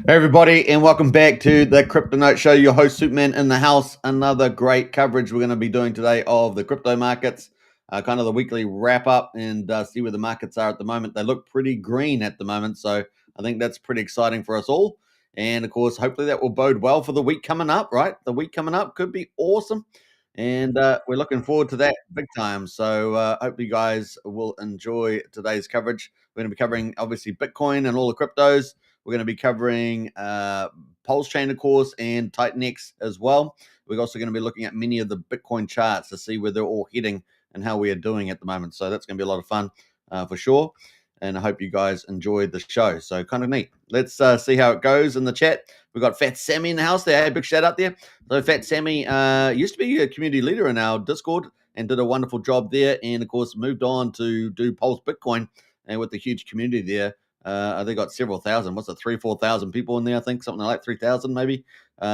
Hey everybody, and welcome back to the Crypto Note Show. Your host Superman in the house. Another great coverage we're going to be doing today of the crypto markets, kind of the weekly wrap up, and see where the markets are at the moment. They look pretty green at the moment, so I think that's pretty exciting for us all. And of course, hopefully that will bode well for the week coming up. Right, the week coming up could be awesome, and we're looking forward to that big time. So hope you guys will enjoy today's coverage. We're going to be covering obviously Bitcoin and all the cryptos. We're going to be covering Pulsechain, of course, and Titanx as well. We're also going to be looking at many of the Bitcoin charts to see where they're all heading and how we are doing at the moment. So that's going to be a lot of fun for sure. And I hope you guys enjoyed the show. So kind of neat. Let's see how it goes in the chat. We've got Fat Sammy in the house there. Hey, big shout out there. So Fat Sammy used to be a community leader in our Discord and did a wonderful job there. And of course, moved on to do Pulse Bitcoin and with the huge community there. They got several thousand. What's it, 3,000-4,000 people in there? I think something like 3,000 maybe.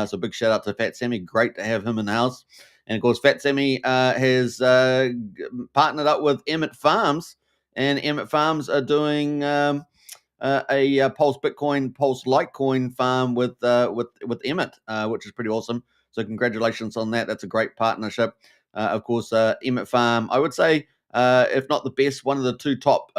So big shout out to Fat Sammy. Great to have him in the house. And of course, Fat Sammy has partnered up with Emmett Farms, and Emmett Farms are doing a Pulse Bitcoin, Pulse Litecoin farm with Emmett, which is pretty awesome. So congratulations on that. That's a great partnership. Of course, Emmett Farm, I would say, if not the best, one of the two top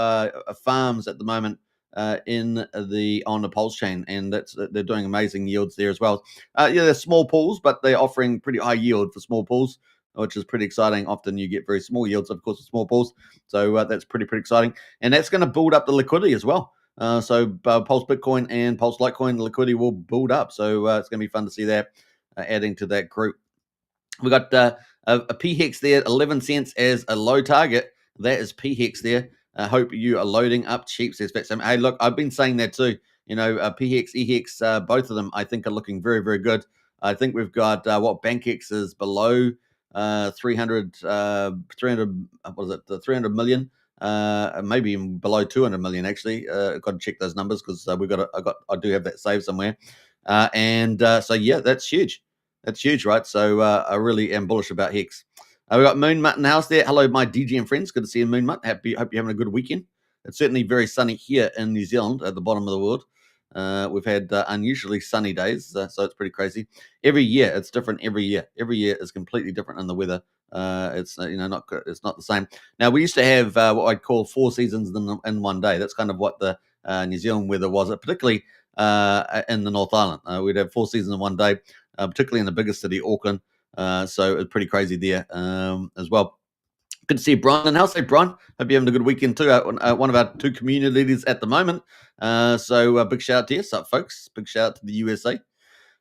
farms at the moment on the Pulsechain, and they're doing amazing yields there as well. They're small pools, but they're offering pretty high yield for small pools, which is pretty exciting. Often you get very small yields, of course, with small pools, so that's pretty exciting, and that's going to build up the liquidity as well. So Pulse Bitcoin and Pulse Litecoin, the liquidity will build up, so it's going to be fun to see that adding to that group. We got a PHEX there, 11 cents as a low target. That is PHEX there. I hope you are loading up cheap, says Fat Sam. Hey, look, I've been saying that too. You know, PHEX, EHEX, both of them, I think, are looking very good. I think we've got BankX is below 300, what is it, the 300 million, maybe even below 200 million, actually. I've got to check those numbers because I do have that saved somewhere. So, yeah, that's huge. That's huge, right? So I really am bullish about Hex. We got Moon Mutt in the house there. Hello, my DGM friends. Good to see you, Moon Mutt. Hope you're having a good weekend. It's certainly very sunny here in New Zealand at the bottom of the world. We've had unusually sunny days, so it's pretty crazy. Every year, it's different. Every year is completely different in the weather. It's not the same. Now we used to have what I'd call 4 seasons in one day. That's kind of what the New Zealand weather was, particularly in the North Island. We'd have 4 seasons in one day. Particularly in the biggest city, Auckland. So it's pretty crazy there as well. Good to see Brian in the house. Hey, Brian. Hope you're having a good weekend too. One of our 2 community leaders at the moment. So big shout out to you. What's up, folks? Big shout out to the USA.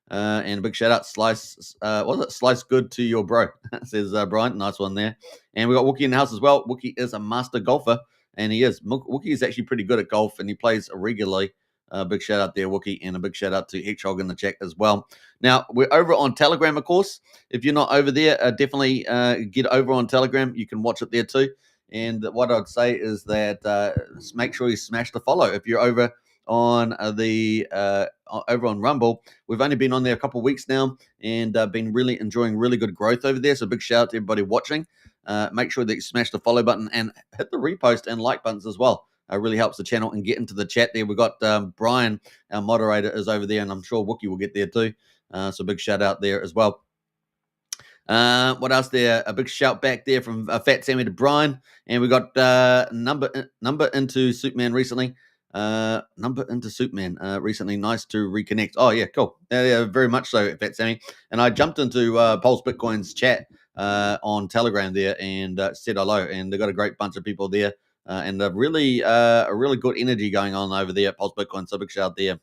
And a big shout out, Slice. Slice good to your bro, says Brian. Nice one there. And we got Wookie in the house as well. Wookie is a master golfer, and he is. Wookie is actually pretty good at golf, and he plays regularly. Big shout out there, Wookie, and a big shout out to Hedgehog in the chat as well. Now, we're over on Telegram, of course. If you're not over there, definitely get over on Telegram. You can watch it there too. And what I'd say is that make sure you smash the follow. If you're over on over on Rumble, we've only been on there a couple of weeks now, and been really enjoying really good growth over there. So big shout out to everybody watching. Make sure that you smash the follow button and hit the repost and like buttons as well. Really helps the channel, and get into the chat there. We've got Brian, our moderator, is over there, and I'm sure Wookie will get there too. So big shout out there as well. What else there? A big shout back there from Fat Sammy to Brian, and we got number into Superman recently. Number into Superman recently. Nice to reconnect. Oh yeah, cool. Yeah, very much so, Fat Sammy. And I jumped into Pulse Bitcoin's chat on Telegram there and said hello, and they got a great bunch of people there. And a really good energy going on over there at Pulse Bitcoin. So big shout out there.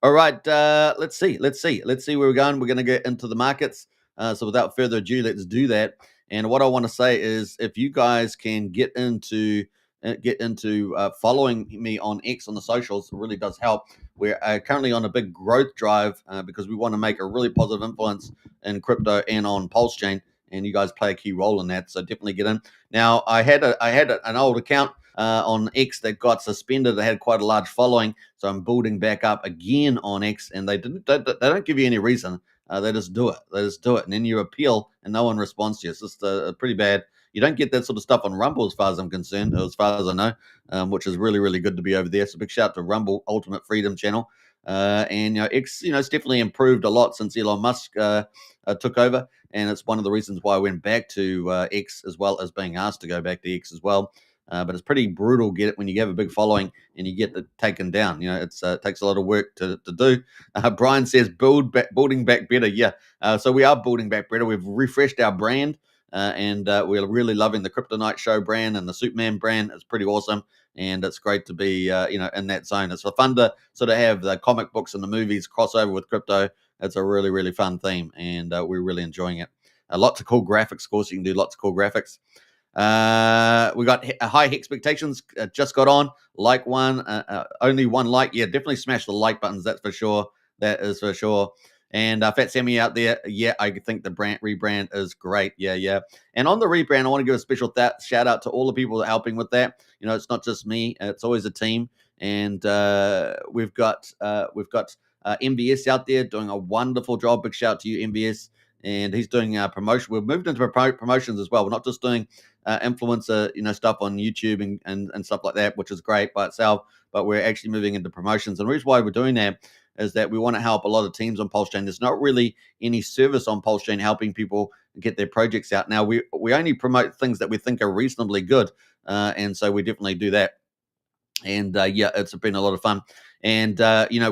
All right, let's see where we're going. We're going to get into the markets. So without further ado, let's do that. And what I want to say is, if you guys can get into following me on X on the socials, it really does help. We're currently on a big growth drive because we want to make a really positive influence in crypto and on Pulsechain. And you guys play a key role in that, so definitely get in. Now, I had an old account on X that got suspended. They had quite a large following, so I'm building back up again on X, and they don't give you any reason. They just do it. And then you appeal, and no one responds to you. It's just pretty bad. You don't get that sort of stuff on Rumble, as far as I'm concerned, or as far as I know, which is really good to be over there. So big shout out to Rumble Ultimate Freedom Channel. And X, it's definitely improved a lot since Elon Musk took over, and it's one of the reasons why I went back to X, as well as being asked to go back to X as well. But it's pretty brutal get it when you have a big following and you get it taken down. It takes a lot of work to do. Brian says building back better. Yeah, so we are building back better. We've refreshed our brand. And we're really loving the Crypto Night Show brand and the Superman brand. It's pretty awesome, and it's great to be in that zone. It's fun to sort of have the comic books and the movies cross over with crypto. It's a really, really fun theme, and we're really enjoying it. Lots of cool graphics, of course. You can do lots of cool graphics. We got high expectations. Just got on. Like one, only one like. Yeah, definitely smash the like buttons. That's for sure. That is for sure. And Fat Sammy out there, yeah, I think the brand rebrand is great. Yeah. And on the rebrand, I want to give a special shout out to all the people that are helping with that. It's not just me; it's always a team. And we've got MBS out there doing a wonderful job. Big shout out to you, MBS. And he's doing promotion. We've moved into promotions as well. We're not just doing influencer, stuff on YouTube and stuff like that, which is great by itself. But we're actually moving into promotions. And the reason why we're doing that is that we want to help a lot of teams on Pulsechain. There's not really any service on Pulsechain helping people get their projects out. Now, we only promote things that we think are reasonably good, and so we definitely do that. And yeah, it's been a lot of fun. And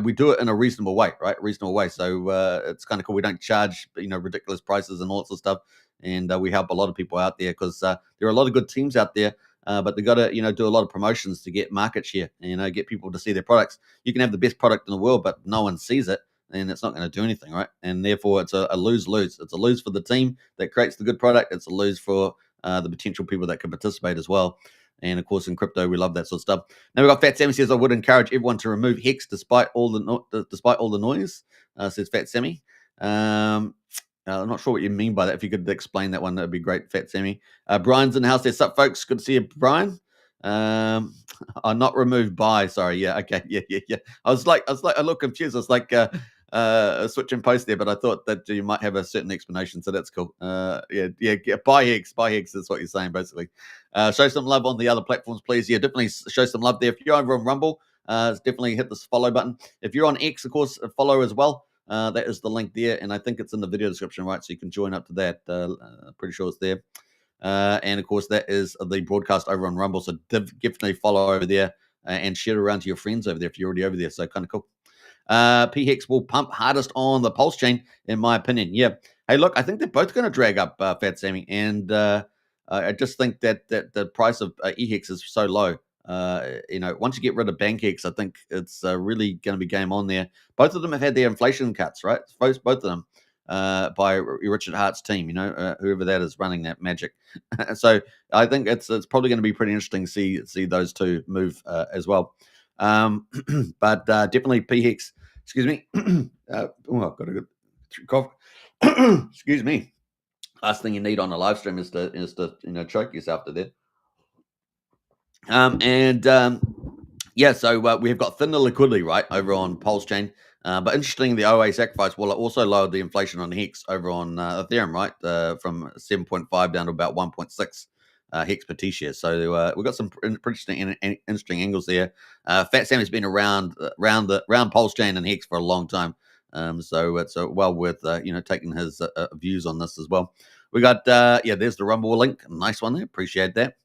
we do it in a reasonable way, right? Reasonable way. So it's kind of cool. We don't charge ridiculous prices and all sorts of stuff. And we help a lot of people out there because there are a lot of good teams out there. But they got to do a lot of promotions to get market share, get people to see their products. You can have the best product in the world, but no one sees it, and it's not going to do anything, right? And therefore, it's a lose-lose. It's a lose for the team that creates the good product. It's a lose for the potential people that can participate as well. And of course, in crypto, we love that sort of stuff. Now we got Fat Sammy says, "I would encourage everyone to remove Hex despite all the noise." Says Fat Sammy. I'm not sure what you mean by that. If you could explain that one, that'd be great, Fat Sammy. Brian's in the house there. Sup, folks? Good to see you, Brian. I'm not removed by. Sorry. Yeah. Okay. Yeah. I was a little confused. I was like switching post there, but I thought that you might have a certain explanation, so that's cool. Yeah. Buy Hex. Buy Hex is what you're saying, basically. Show some love on the other platforms, please. Yeah, definitely show some love there. If you're over on Rumble, definitely hit this follow button. If you're on X, of course, follow as well. That is the link there, and I think it's in the video description, right? So you can join up to that. Pretty sure it's there. And of course, that is the broadcast over on Rumble. So definitely follow over there and share it around to your friends over there if you're already over there. So kind of cool. PHEX will pump hardest on the Pulse chain, in my opinion. Yeah. Hey, look, I think they're both going to drag up Fat Sammy, and I just think that the price of EHEX is so low. Once you get rid of BankX, I think it's really going to be game on there. Both of them have had their inflation cuts, right? Both of them by Richard Hart's team. Whoever that is running that magic. So I think it's probably going to be pretty interesting to see those two move as well. But definitely PHEX. Excuse me. I've got a good cough. Excuse me. Last thing you need on a live stream is to choke yourself to death. So we've got thinner liquidity, right, over on Pulsechain. But interestingly, the OA sacrifice wallet also lowered the inflation on Hex over on Ethereum, right, from 7.5 down to about 1.6 Hex per T-share. So we've got some pretty interesting angles there. Fat Sammy's been around Pulsechain and Hex for a long time. So it's well worth taking his views on this as well. We got there's the Rumble link, nice one there. Appreciate that.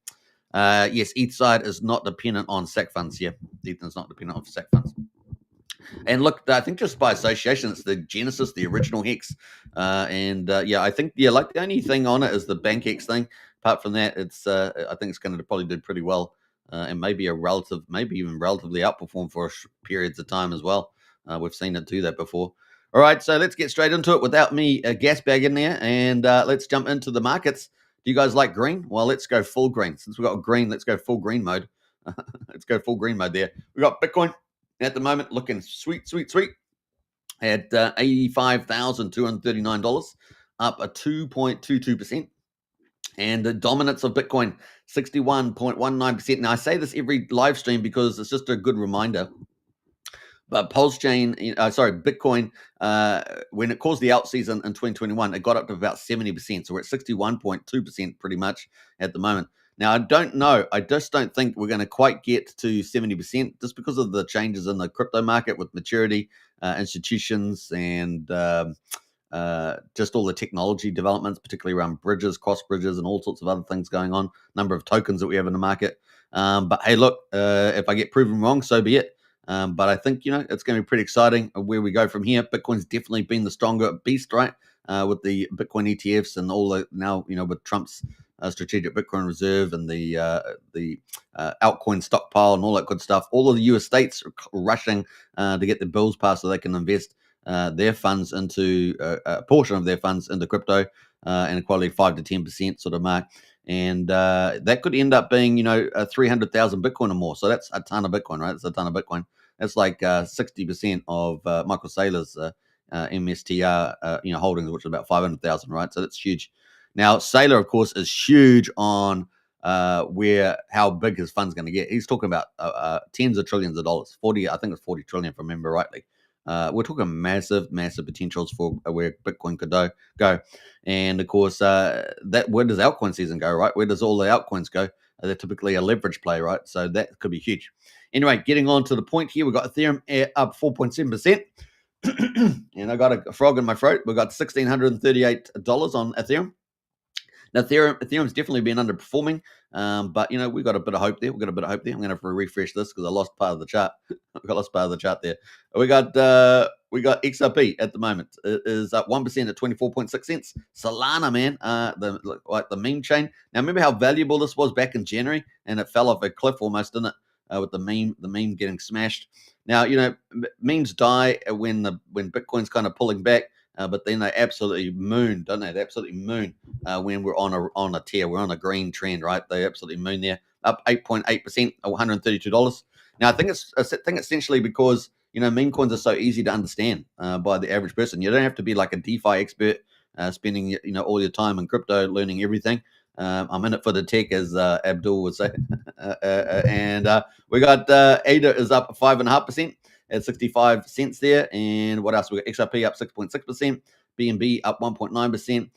Yes, ETH side is not dependent on SEC funds. Yeah, ETH is not dependent on SEC funds. And look, I think just by association, it's the Genesis, the original Hex. I think like the only thing on it is the BankX thing. Apart from that, it's I think it's going to probably do pretty well, and maybe even relatively outperform for periods of time as well. We've seen it do that before. All right, so let's get straight into it without me a gas bag in there, and let's jump into the markets. Do you guys like green? Well, let's go full green. Since we've got green, let's go full green mode. Let's go full green mode there. We got Bitcoin at the moment looking sweet at $85,239, up a 2.22%. And the dominance of Bitcoin, 61.19%. Now, I say this every live stream because it's just a good reminder. But Bitcoin, when it caused the out season in 2021, it got up to about 70%. So we're at 61.2% pretty much at the moment. Now, I don't know. I just don't think we're going to quite get to 70% just because of the changes in the crypto market with maturity, institutions, and just all the technology developments, particularly around bridges, cross bridges, and all sorts of other things going on. Number of tokens that we have in the market. But hey, look, if I get proven wrong, so be it. But I think it's going to be pretty exciting where we go from here. Bitcoin's definitely been the stronger beast, right? With the Bitcoin ETFs and all the now, with Trump's strategic Bitcoin reserve and the altcoin stockpile and all that good stuff. All of the US states are rushing to get the bills passed so they can invest their funds into a portion of their funds into crypto and equality 5 to 10% sort of mark. And that could end up being, 300,000 Bitcoin or more. So that's a ton of Bitcoin, right? It's a ton of Bitcoin. That's like 60% of Michael Saylor's MSTR, holdings, which is about 500,000, right? So that's huge. Now, Saylor, of course, is huge on how big his fund's going to get. He's talking about tens of trillions of dollars. I think it's 40 trillion, if I remember rightly. We're talking massive potentials for where Bitcoin could go. And of course, where does altcoin season go, right? Where does all the altcoins go? They're typically a leverage play, right? So that could be huge. Anyway, getting on to the point here, we've got Ethereum up 4.7%. And I got a frog in my throat. We've got $1,638 on Ethereum. Now, Ethereum's definitely been underperforming, but we've got a bit of hope there. I'm going to have to refresh this because I lost part of the chart. There. We got XRP at the moment. It is up 1% at 24.6 cents. Solana, man, the meme chain. Now, remember how valuable this was back in January, and it fell off a cliff almost, didn't it? With the meme getting smashed. Now, memes die when Bitcoin's kind of pulling back. But then they absolutely moon, don't they? They absolutely moon when we're on a tear. We're on a green trend, right? They absolutely moon there, up 8.8%, $132. Now, I think it's essentially because meme coins are so easy to understand by the average person. You don't have to be like a DeFi expert, spending all your time in crypto, learning everything. I'm in it for the tech, as Abdul would say. And we got ADA is up 5.5%. At 65 cents there. And what else? We've got XRP up 6.6%, BNB up 1.9%.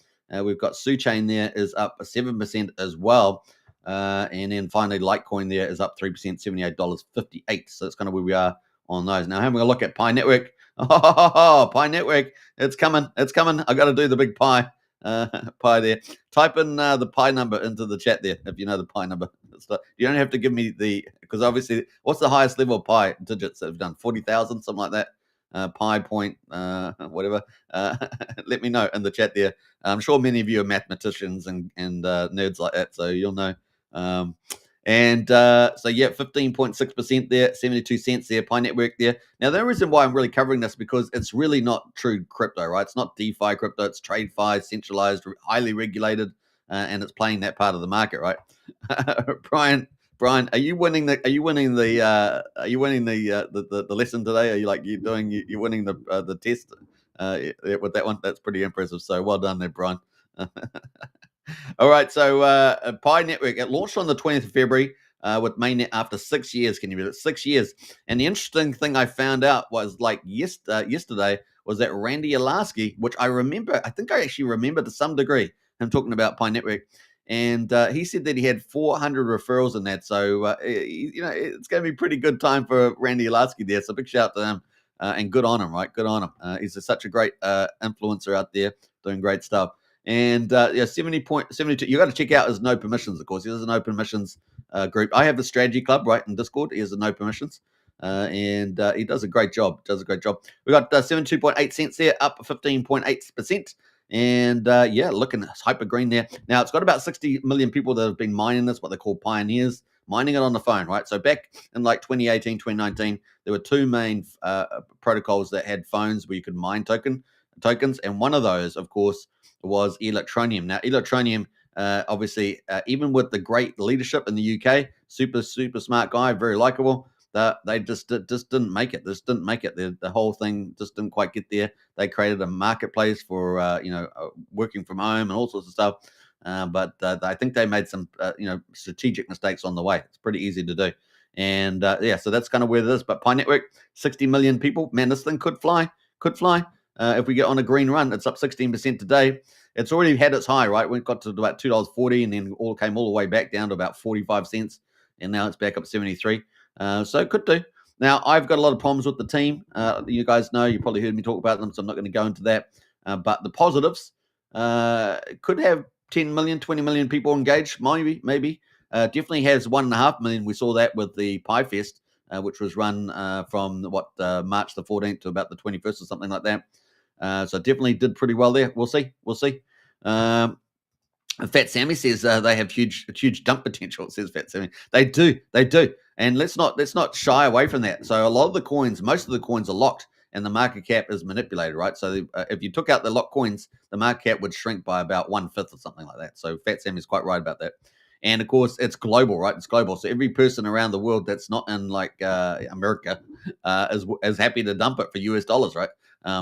We've got Suchain there is up 7% as well. And then finally, Litecoin there is up 3%, $78.58. So that's kind of where we are on those. Now, having a look at Pi Network. Pi Network. It's coming. I got to do the big Pi. Pi there. Type in the Pi number into the chat there if you know the Pi number. You don't have to give me because obviously, what's the highest level of Pi digits that have done? 40,000, something like that. Pi point, whatever. Let me know in the chat there. I'm sure many of you are mathematicians and nerds like that, so you'll know. So yeah, 15.6% there, 72 cents there, Pi Network there. Now, the reason why I'm really covering this because it's really not true crypto, right? It's not DeFi crypto. It's TradeFi, centralized, highly regulated, and it's playing that part of the market, right? Brian, are you winning the lesson today? Are you winning the test with that one? That's pretty impressive. So well done there, Brian. All right, so Pi Network, it launched on the 20th of February with mainnet after 6 years. Can you believe it? 6 years. And the interesting thing I found out was yesterday was that Randy Alaski, which I think I actually remember to some degree him talking about Pi Network. And he said that he had 400 referrals in that. So, it's going to be a pretty good time for Randy Alaski there. So big shout out to him and good on him, right? Good on him. He's such a great influencer out there doing great stuff. And 70.72. You got to check out his no permissions, of course. He has a no permissions group. I have the strategy club, right, in Discord. He has a no permissions. And he does a great job. We got 72.8 cents there, up 15.8%. And looking hyper green there. Now, it's got about 60 million people that have been mining this, what they call pioneers, mining it on the phone, right? So back in like 2018, 2019, there were two main protocols that had phones where you could mine tokens. And one of those, of course, was Electronium. Now, Electronium, obviously, even with the great leadership in the UK, super, super smart guy, very likable, they just didn't make it. The whole thing just didn't quite get there. They created a marketplace for working from home and all sorts of stuff. But I think they made some strategic mistakes on the way. It's pretty easy to do. And so that's kind of where it is. But Pi Network, 60 million people. Man, this thing could fly. if we get on a green run. It's up 16% today. It's already had its high, right? We got to about $2.40 and then came all the way back down to about 45 cents. And now it's back up 73. So it could do. Now, I've got a lot of problems with the team. You guys know, you probably heard me talk about them, so I'm not going to go into that. But the positives could have 10 million, 20 million people engaged, maybe. Definitely has 1.5 million. We saw that with the Pie Fest, which was run from March the 14th to about the 21st or something like that. So definitely did pretty well there. We'll see. Fat Sammy says they have huge dump potential. It says Fat Sammy. They do. And let's not shy away from that. So a lot of the coins, most of the coins are locked, and the market cap is manipulated, right? So if you took out the locked coins, the market cap would shrink by about 1/5 or something like that. So Fat Sammy's quite right about that. And of course, it's global, right? It's global. So every person around the world that's not in like America is happy to dump it for US dollars, right?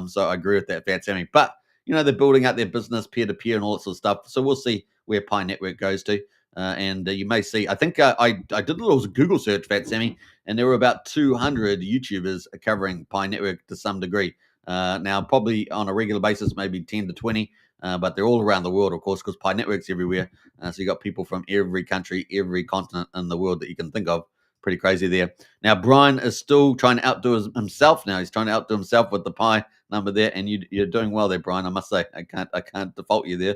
So I agree with that, Fat Sammy. But they're building out their business peer to peer and all that sort of stuff. So we'll see where Pi Network goes to. And you may see, I think I did a little Google search, Fat Sammy, and there were about 200 YouTubers covering Pi Network to some degree. Now, probably on a regular basis, maybe 10 to 20, but they're all around the world, of course, because Pi Network's everywhere. So you got people from every country, every continent in the world that you can think of. Pretty crazy there. Now, Brian is still trying to outdo himself now. He's trying to outdo himself with the Pi number there, and you're doing well there, Brian. I must say, I can't default you there.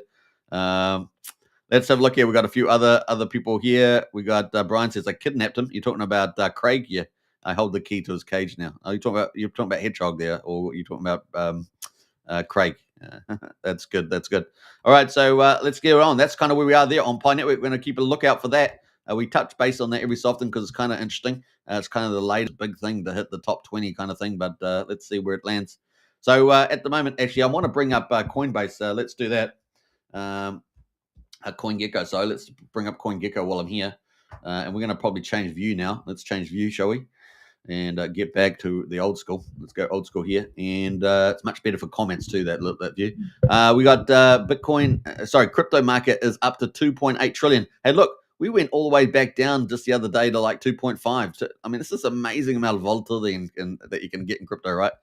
Let's have a look here. We got a few other people here. We got Brian says I kidnapped him. You're talking about Craig? Yeah, I hold the key to his cage now. You're talking about Hedgehog there, or you're talking about Craig? That's good. All right, so let's get on. That's kind of where we are there on Pi Network. We're going to keep a lookout for that. We touch base on that every so often because it's kind of interesting. It's kind of the latest big thing to hit the top 20 kind of thing, but let's see where it lands. So at the moment, actually, I want to bring up Coinbase. Let's do that. CoinGecko. So let's bring up CoinGecko while I'm here. And we're going to probably change view now. Let's change view, shall we? And get back to the old school. Let's go old school here. And it's much better for comments too, that view. We got crypto market is up to 2.8 trillion. Hey, look, we went all the way back down just the other day to like 2.5. So, I mean, this is amazing amount of volatility that you can get in crypto, right?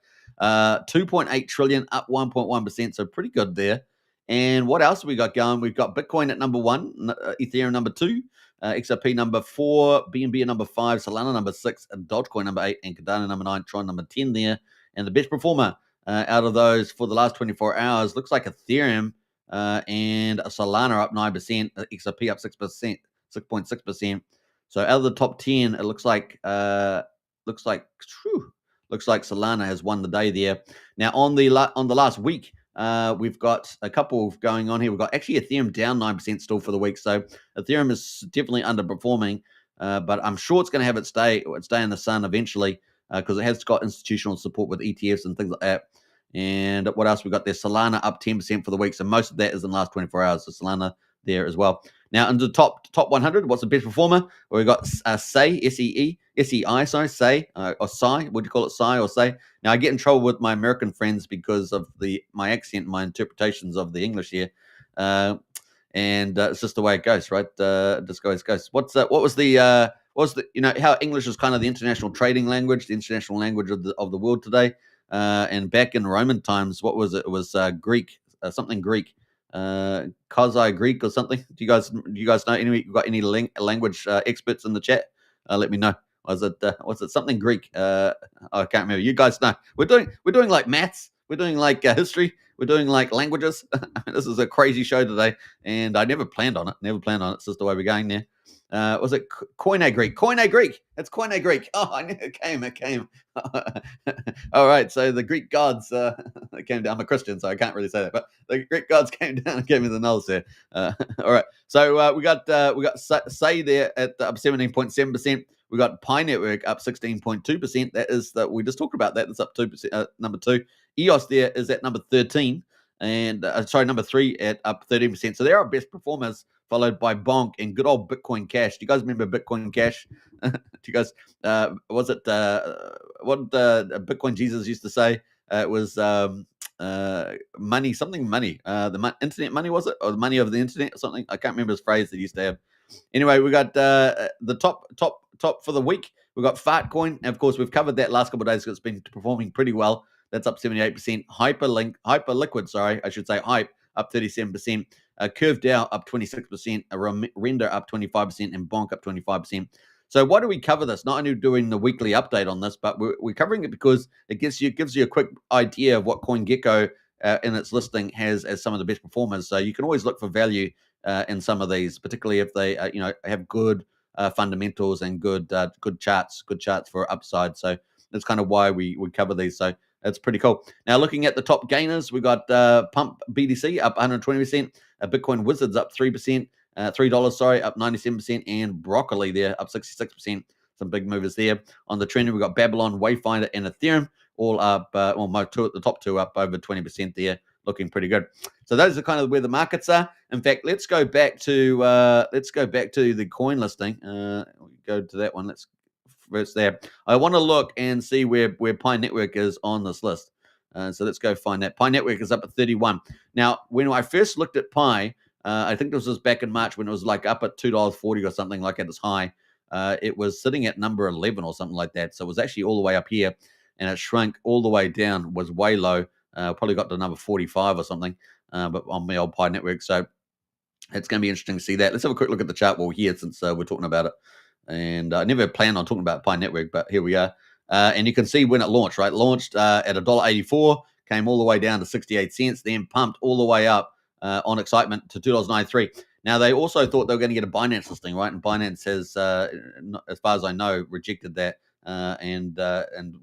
2.8 trillion, up 1.1%. So pretty good there. And what else have we got going? We've got Bitcoin at number 1, Ethereum number 2, XRP number 4, BNB number 5, Solana number 6, Dogecoin number 8, and Cardano number 9, Tron number 10 there. And the best performer out of those for the last 24 hours looks like Ethereum and Solana up 9%, XRP up 6.6%. So out of the top 10, it looks like Solana has won the day there. Now on the last week, we've got a couple going on here. We've got actually Ethereum down 9% still for the week. So Ethereum is definitely underperforming, but I'm sure it's going to have its day in the sun eventually because it has got institutional support with ETFs and things like that. And what else we got there? Solana up 10% for the week. So most of that is in the last 24 hours. So Solana there as well. Now, into the top 100, what's the best performer? Well, we've got SEI, or SEI. Would you call it SEI or SEI? Now, I get in trouble with my American friends because of my accent, my interpretations of the English here. And it's just the way it goes, right? Just goes. What was the how English is kind of the international trading language, the international language of the world today. And back in Roman times, what was it? It was Greek, something Greek. Quasi Greek or something. Do you guys know any? You got any language experts in the chat? Let me know. Was it something Greek? I can't remember. You guys know. We're doing like maths. We're doing like history. We're doing like languages. This is a crazy show today, and I never planned on it. It's just the way we're going there. Was it Koine Greek? Koine Greek. It's Koine Greek. Oh, I knew it came. All right. So the Greek gods came down. I'm a Christian, so I can't really say that. But the Greek gods came down and gave me the nulls there. All right. So we got Say there at up 17.7%. We got Pi Network up 16.2%. That is that we just talked about that. That's up 2%. Number 2. EOS there is at number 13. And number 3 at up 13%. So they're our best performers, followed by Bonk and good old Bitcoin Cash. Do you guys remember Bitcoin Cash? Do you guys, was it, what Bitcoin Jesus used to say? It was money, something money. The internet money, was it? Or the money of the internet or something? I can't remember his phrase that he used to have. Anyway, we got the top for the week. We've got Fartcoin. And of course, we've covered that last couple of days because it's been performing pretty well. that's up 78%. Hyperliquid, sorry, I should say Hype, up 37%. Curved Dow up 26%. Render up 25%, and Bonk up 25%. So why do we cover this? Not only doing the weekly update on this, but we're covering it because it gives you a quick idea of what CoinGecko in its listing has as some of the best performers. So you can always look for value in some of these, particularly if they have good fundamentals and good charts for upside. So that's kind of why we cover these. So that's pretty cool. Now looking at the top gainers, we got Pump BTC up 120%, Bitcoin Wizards up 3%. $3, sorry, up 97%, and Broccoli there up 66%. Some big movers there. On the trend, we've got Babylon, Wayfinder, and Ethereum all up, the top two up over 20% there, looking pretty good. So those are kind of where the markets are. In fact, let's go back to the coin listing. Go to that one. Let's first there. I want to look and see where Pi Network is on this list. So let's go find that. Pi Network is up at 31. Now, when I first looked at Pi, I think this was back in March when it was like up at $2.40 or something like at its high. It was sitting at number 11 or something like that. So it was actually all the way up here, and it shrunk all the way down, was way low. Probably got to number 45 or something, but on the old Pi Network. So it's going to be interesting to see that. Let's have a quick look at the chart while we're here, since we're talking about it. And I never planned on talking about Pi Network, but here we are. And you can see when it launched, right? Launched at $1.84, came all the way down to 68 cents, then pumped all the way up on excitement to $2.93. Now, they also thought they were going to get a Binance listing, right? And Binance has, as far as I know, rejected that. And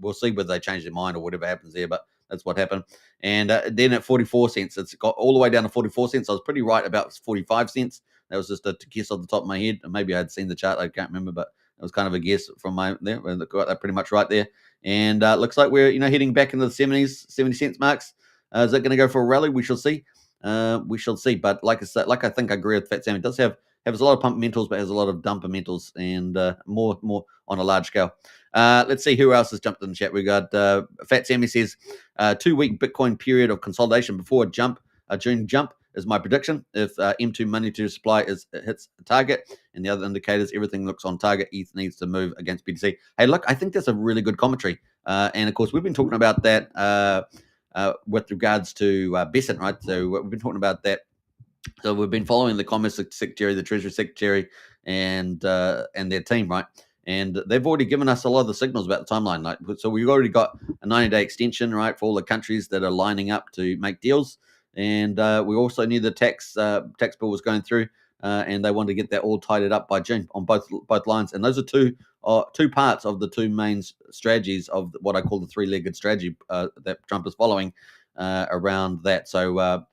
we'll see whether they change their mind or whatever happens there, but that's what happened. And then at 44 cents, it's got all the way down to 44 cents. I was pretty right about 45 cents. That was just a guess off the top of my head. Maybe I had seen the chart. I can't remember, but it was kind of a guess from my there. Got that pretty much right there. And looks like we're heading back into the 70 cents marks. Is that going to go for a rally? We shall see. We shall see. But like I said, I think I agree with Fat Sam. It does have a lot of pump mentals, but has a lot of dumper mentals, and more on a large scale. Let's see who else has jumped in the chat. We got Fat Sammy says 2-week Bitcoin period of consolidation before a June jump is my prediction. If M2 money to supply hits a target, and the other indicators, everything looks on target. ETH needs to move against BTC. Hey, look, I think that's a really good commentary. And of course, we've been talking about that with regards to Besant, right? So we've been talking about that. So we've been following the Commerce Secretary, the Treasury Secretary, and their team, right? And they've already given us a lot of the signals about the timeline. Like, so we've already got a 90-day extension, right, for all the countries that are lining up to make deals. And we also knew the tax bill was going through, and they wanted to get that all tidied up by June on both lines. And those are two parts of the two main strategies of what I call the three-legged strategy that Trump is following around that. So,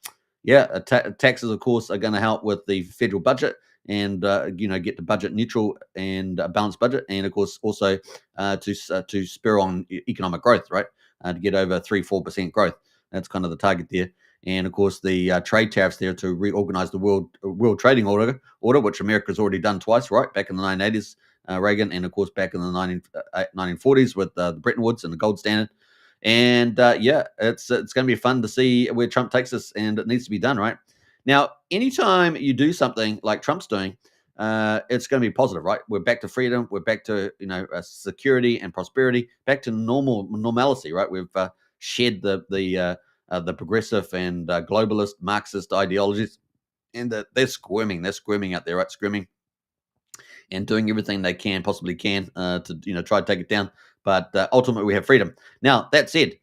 taxes, of course, are going to help with the federal budget and get the budget neutral and a balanced budget, and of course also to spur on economic growth, right? To get over 3-4% growth. That's kind of the target there. And of course, the trade tariffs there to reorganize the world trading order, which America's already done twice, right? Back in the 1980s, Reagan, and of course back in the 1940s with the Bretton Woods and the gold standard. And it's going to be fun to see where Trump takes us, and it needs to be done, right? Now, anytime you do something like Trump's doing, it's going to be positive, right? We're back to freedom. We're back to security and prosperity, back to normalcy, right? We've shed the progressive and globalist Marxist ideologies, and they're squirming. They're squirming out there, right? Squirming and doing everything they possibly can to try to take it down. But ultimately, we have freedom. Now, that said,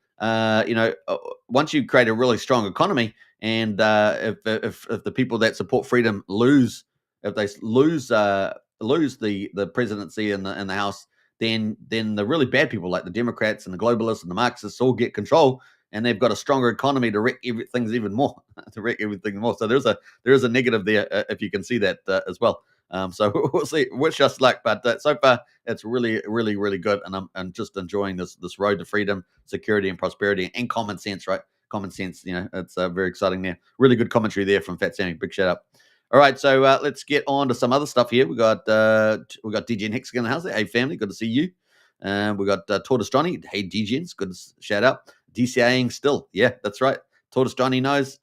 once you create a really strong economy, and if the people that support freedom lose the presidency in the House, then the really bad people like the Democrats and the globalists and the Marxists all get control, and they've got a stronger economy to wreck everything even more. So there is a negative there, if you can see that as well. So we'll see. Wish us luck, but so far it's really, really, really good, and I'm just enjoying this road to freedom, security, and prosperity, and common sense. Right, common sense. It's very exciting there. Really good commentary there from Fat Sammy. Big shout out. All right, so let's get on to some other stuff here. We got DJ Hexagon in the house there. Hey family, good to see you. We got Tortostrani. Hey DJs, good to shout out. DCAing still, yeah, that's right. Tortostrani knows.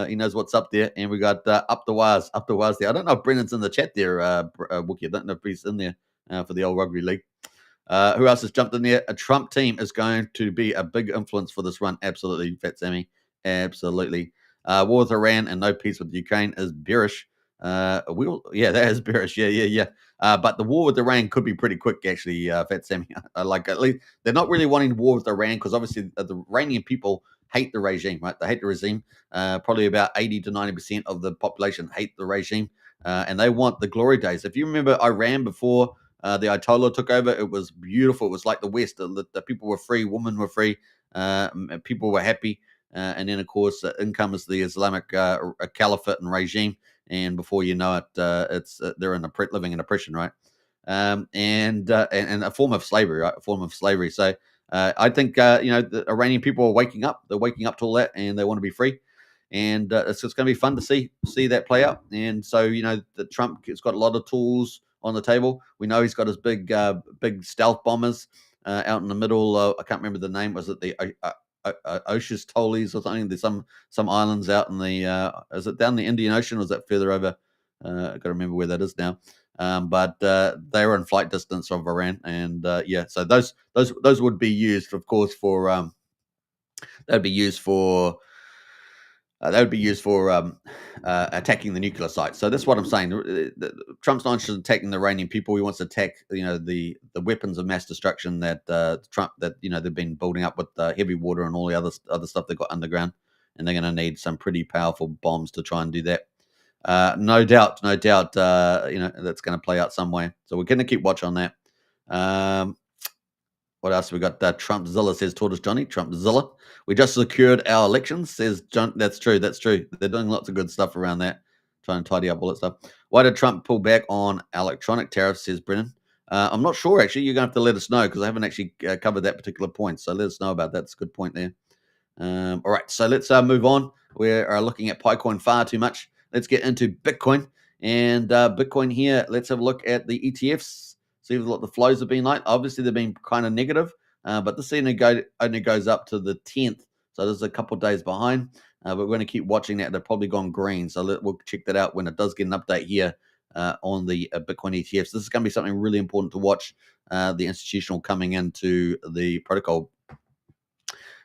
He knows what's up there. And we got up the wires there. I don't know if Brennan's in the chat there, Wookie. I don't know if he's in there for the old rugby league. Who else has jumped in there? A Trump team is going to be a big influence for this run. Absolutely, Fat Sammy. Absolutely. War with Iran and no peace with Ukraine is bearish. Yeah, that is bearish. Yeah. But the war with Iran could be pretty quick, actually, Fat Sammy. Like, at least they're not really wanting war with Iran because obviously the Iranian people hate the regime, right? They hate the regime. Probably about 80 to 90% of the population hate the regime, and they want the glory days. If you remember Iran before the Ayatollah took over, it was beautiful. It was like the West. The people were free, women were free, people were happy. And then, of course, in comes the Islamic caliphate and regime, and before you know it, it's they're living in oppression, right? And a form of slavery, right? A form of slavery. So I think the Iranian people are waking up. They're waking up to all that, and they want to be free. And it's just going to be fun to see that play out. And so the Trump has got a lot of tools on the table. We know he's got his big stealth bombers out in the middle. I can't remember the name. Was it the Oshus Tolis or something? There's some islands out in the is it down the Indian Ocean or is that further over? I got to remember where that is now. But they were in flight distance of Iran, and so those would be used, of course, for that'd be used for attacking the nuclear site. So that's what I'm saying. Trump's not interested in attacking the Iranian people. He wants to attack, the weapons of mass destruction that they've been building up with heavy water and all the other stuff they've got underground, and they're going to need some pretty powerful bombs to try and do that. No doubt, that's going to play out some way. So we're going to keep watch on that. What else we got? Trumpzilla says, Tortoise Johnny. Trumpzilla. We just secured our elections, says John. That's true. They're doing lots of good stuff around that, trying to tidy up all that stuff. Why did Trump pull back on electronic tariffs, says Brennan? I'm not sure, actually. You're going to have to let us know because I haven't actually covered that particular point. So let us know about that. That's a good point there. All right, so let's move on. We are looking at Picoin far too much. Let's get into Bitcoin. And Bitcoin here, let's have a look at the ETFs, see what the flows have been like. Obviously, they've been kind of negative, but this only goes up to the 10th. So there's a couple of days behind. But we're going to keep watching that. They've probably gone green. So we'll check that out when it does get an update here on the Bitcoin ETFs. This is going to be something really important to watch, the institutional coming into the protocol.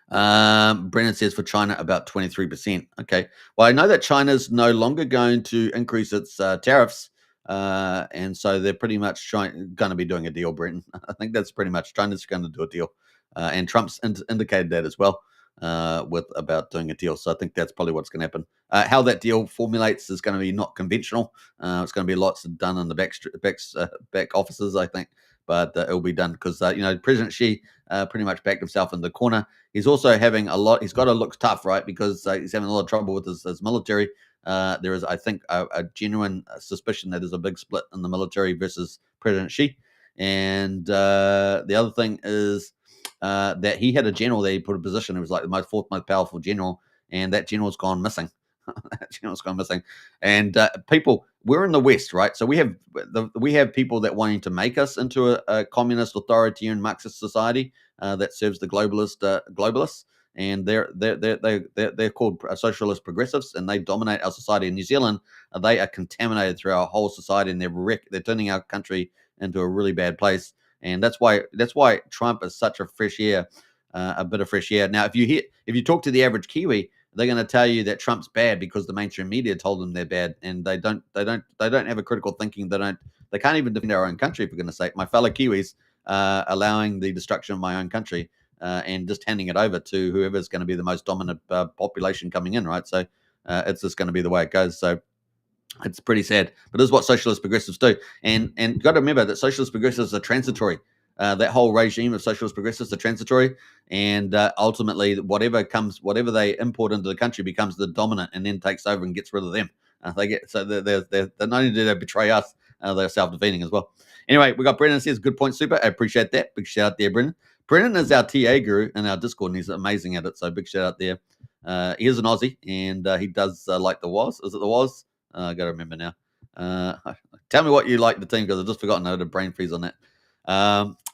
Brennan says for China about 23%. Okay. Well, I know that China's no longer going to increase its tariffs. And so they're pretty much going to be doing a deal, Brenton. I think that's pretty much China's going to do a deal. And Trump's indicated that as well with about doing a deal. So I think that's probably what's going to happen. How that deal formulates is going to be not conventional. It's going to be lots done in the back offices, I think. But it will be done because, President Xi pretty much backed himself in the corner. He's also having he's got to look tough, right? Because he's having a lot of trouble with his military. There is, I think, a genuine suspicion that there's a big split in the military versus President Xi. And the other thing is that he had a general that he put in position. It was like the fourth most powerful general, and that general's gone missing. That general's gone missing. And people, we're in the West, right? So we have people that wanting to make us into a communist, authoritarian, Marxist society that serves the globalists, and they're called socialist progressives, and they dominate our society. In New Zealand, they are contaminated through our whole society, and they're turning our country into a really bad place. And that's why Trump is such a fresh air, a bit of fresh air. Now, if you talk to the average Kiwi, they're going to tell you that Trump's bad because the mainstream media told them they're bad, and they don't have a critical thinking. They can't even defend our own country, for goodness sake. My fellow Kiwis allowing the destruction of my own country and just handing it over to whoever's going to be the most dominant population coming in, right? So it's just going to be the way it goes. So it's pretty sad, but this is what socialist progressives do. And got to remember that socialist progressives are transitory. That whole regime of socialist progressives are transitory, and ultimately, whatever they import into the country becomes the dominant, and then takes over and gets rid of them. They're not only do they betray us, they're self-defeating as well. Anyway, we got Brennan says good point, super. I appreciate that. Big shout out there, Brennan. Brennan is our TA guru in our Discord, and he's amazing at it. So big shout out there. He is an Aussie, and he does like the Was. Is it the Was? I got to remember now. Tell me what you like the team, because I've just forgotten. I had a brain freeze on that.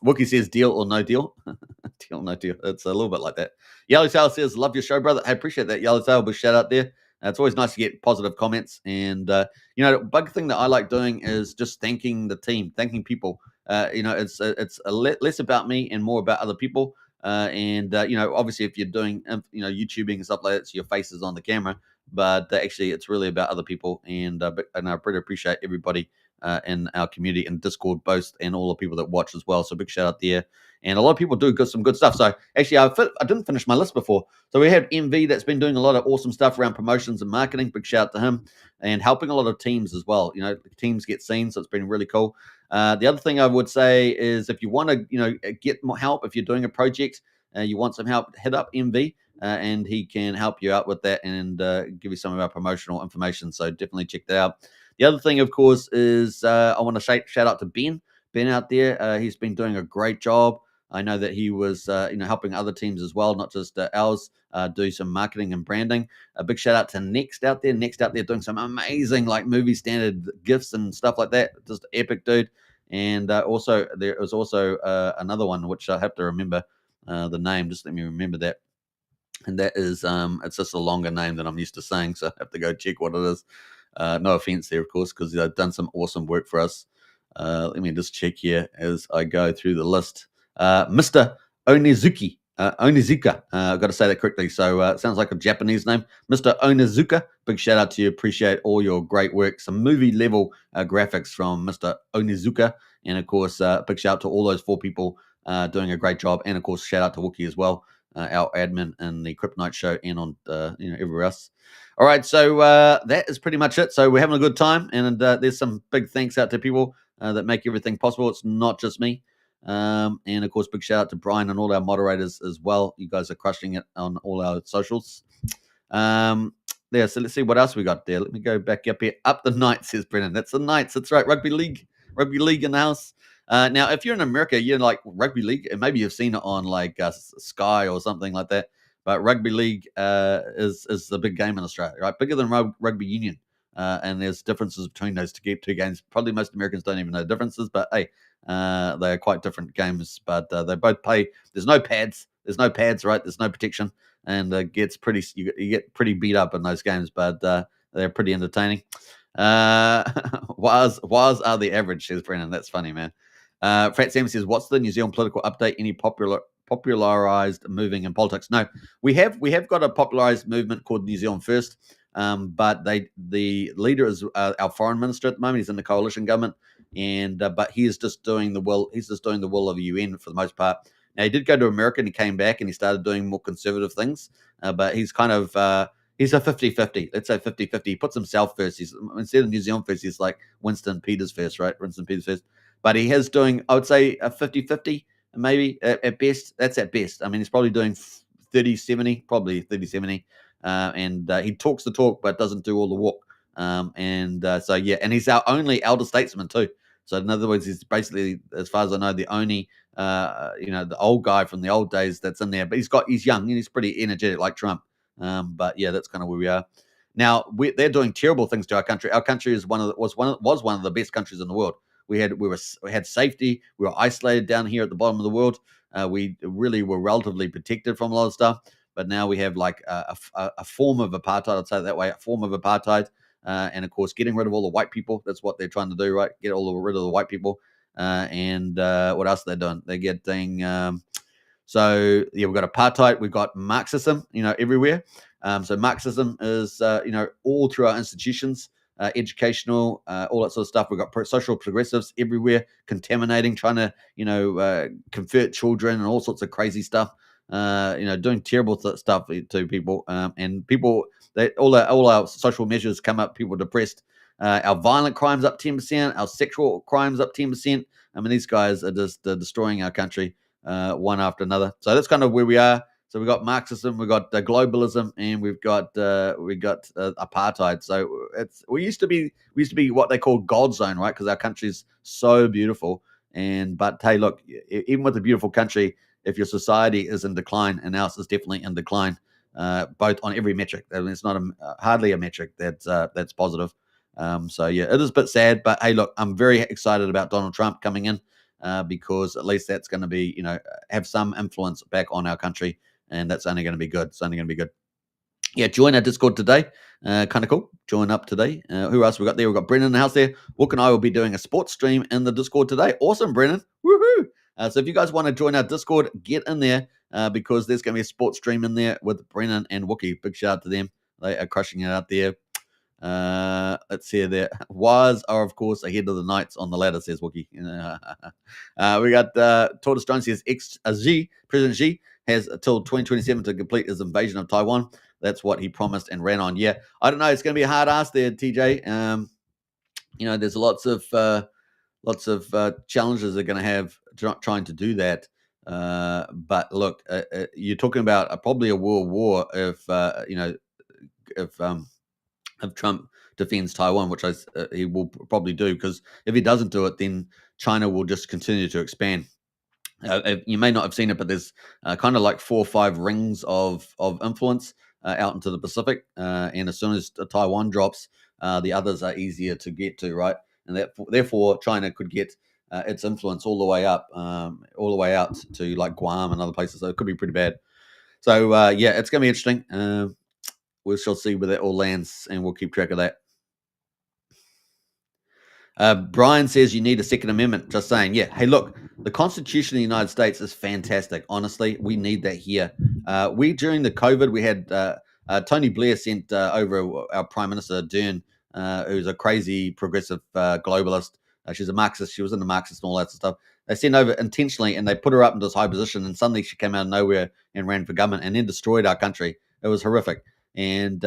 Wookie says deal or no deal. Deal or no deal. It's a little bit like that. Yellowtail says love your show, brother. I appreciate that, Yellowtail. Big shout out there. It's always nice to get positive comments. And the big thing that I like doing is just thanking the team, thanking people. It's less about me and more about other people. Obviously, if you're doing YouTubing and stuff like that, so your face is on the camera, but actually, it's really about other people. And I pretty appreciate everybody in our community and Discord boast and all the people that watch as well. So big shout out there. And a lot of people do some good stuff. So actually, I didn't finish my list before. So we have MV that's been doing a lot of awesome stuff around promotions and marketing. Big shout out to him and helping a lot of teams as well. Teams get seen, so it's been really cool. The other thing I would say is if you want to, get more help, if you're doing a project, you want some help, hit up MV. And he can help you out with that and give you some of our promotional information. So definitely check that out. The other thing, of course, is I want to shout out to Ben out there. He's been doing a great job. I know that he was, helping other teams as well, not just ours, do some marketing and branding. A big shout out to Next out there. Next out there doing some amazing, like movie standard gifts and stuff like that. Just epic, dude. And also, there was also another one which I have to remember the name. Just let me remember that. And that is, it's just a longer name than I'm used to saying, so I have to go check what it is. No offense there, of course, because they've done some awesome work for us. Let me just check here as I go through the list. Mr. Onizuki. Onizuka. I've got to say that correctly. So it sounds like a Japanese name. Mr. Onizuka, big shout out to you. Appreciate all your great work. Some movie level graphics from Mr. Onizuka. And of course, big shout out to all those 4 people doing a great job. And of course, shout out to Wookie as well. Our admin in the Kryptonite show and on everywhere else. All right, so that is pretty much it. So we're having a good time, and there's some big thanks out to people that make everything possible. It's not just me. And of course, big shout out to Brian and all our moderators as well. You guys are crushing it on all our socials. So let's see what else we got there. Let me go back up here. Up the Knights, says Brennan. That's the Knights. That's right. Rugby league in the house. Now, if you're in America, you're like rugby league, and maybe you've seen it on like Sky or something like that. But rugby league is the big game in Australia, right? Bigger than rugby union. And there's differences between those two games. Probably most Americans don't even know the differences, but hey, they are quite different games. But they both play. There's no pads. Right? There's no protection, and you get pretty beat up in those games. But they're pretty entertaining. Wars are the average, says Brennan. That's funny, man. Frat Sam says, "What's the New Zealand political update? Any popularized moving in politics?" No, we have got a popularized movement called New Zealand First, but the leader is our foreign minister at the moment. He's in the coalition government, and but he is just doing the will. He's just doing the will of the UN for the most part. Now he did go to America and he came back and he started doing more conservative things, but he's kind of he's a 50-50. Let's say 50-50. He puts himself first. He's instead of New Zealand first, he's like Winston Peters first, right? Winston Peters first. But he is doing, I would say, a 50-50, maybe at best. That's at best. I mean, he's probably doing 30-70, probably 30-70. And he talks the talk, but doesn't do all the walk. So, yeah, and he's our only elder statesman, too. So, in other words, he's basically, as far as I know, the only, the old guy from the old days that's in there. But he's young and he's pretty energetic like Trump. But, yeah, that's kind of where we are. Now, they're doing terrible things to our country. Our country was one of the best countries in the world. We had safety. We were isolated down here at the bottom of the world. We really were relatively protected from a lot of stuff. But now we have like a form of apartheid. I'd say it that way, a form of apartheid. And of course, getting rid of all the white people. That's what they're trying to do, right? Get rid of the white people. And what else are they doing? They're getting. So yeah, we've got apartheid. We've got Marxism. Everywhere. So Marxism is all through our institutions. Educational, all that sort of stuff. We've got social progressives everywhere, contaminating, trying to, convert children and all sorts of crazy stuff. Doing terrible stuff to people. And people, all our social measures come up. People depressed. Our violent crimes up 10%. Our sexual crimes up 10%. I mean, these guys are just destroying our country one after another. So that's kind of where we are. So we've got Marxism, we've got globalism, and we've got apartheid. So we used to be what they call God zone, right? Because our country's so beautiful. But hey, look, even with a beautiful country, if your society is in decline, and ours is definitely in decline, both on every metric. I mean, it's not hardly a metric that's positive. So yeah, it is a bit sad. But hey, look, I'm very excited about Donald Trump coming in because at least that's going to be have some influence back on our country. And that's only going to be good. It's only going to be good. yeah, join our Discord today. Kind of cool. Join up today. Who else we got there? We've got Brennan in the house there. Wook and I will be doing a sports stream in the Discord today. Awesome, Brennan. Woohoo! So if you guys want to join our Discord, get in there because there's going to be a sports stream in there with Brennan and Wookie. Big shout out to them. They are crushing it out there. Let's see there. Wires are, of course, ahead of the Knights on the ladder, says Wookie. We got Tortoise Jones says President Xi has until 2027 to complete his invasion of Taiwan. That's what he promised and ran on. Yeah, I don't know. It's going to be a hard ask there, TJ. There's lots of challenges they're going to have trying to do that. But look, you're talking about probably a world war if Trump defends Taiwan, which he will probably do, because if he doesn't do it, then China will just continue to expand. You may not have seen it, but there's kind of like 4 or 5 rings of influence out into the Pacific, and as soon as Taiwan drops, the others are easier to get to, right? And therefore, China could get its influence all the way up, all the way out to like Guam and other places. So it could be pretty bad. So yeah, it's going to be interesting. We shall see where that all lands, and we'll keep track of that. Brian says you need a Second Amendment. Just saying. Yeah. Hey, look, the Constitution of the United States is fantastic. Honestly, we need that here. During the COVID, we had Tony Blair sent over our Prime Minister, Dern, who's a crazy progressive globalist. She's a Marxist. She was in the Marxist and all that stuff. They sent over intentionally, and they put her up into this high position, and suddenly she came out of nowhere and ran for government and then destroyed our country. It was horrific. And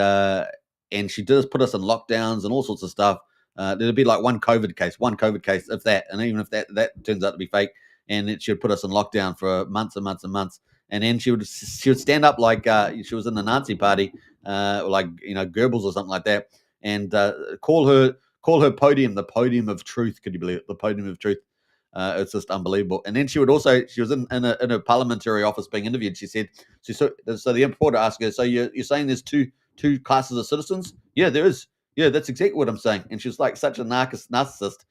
she did put us in lockdowns and all sorts of stuff. There'd be like one COVID case, if that, and even if that turns out to be fake, and it should put us in lockdown for months and months and months. And then she would stand up like she was in the Nazi party, like Goebbels or something like that, and call her podium the podium of truth. Could you believe it? The podium of truth. It's just unbelievable. And then she was in a parliamentary office being interviewed. She said, so the reporter asked her, so you're saying there's two classes of citizens? Yeah, there is. Yeah, that's exactly what I'm saying. And she was like such a narcissist.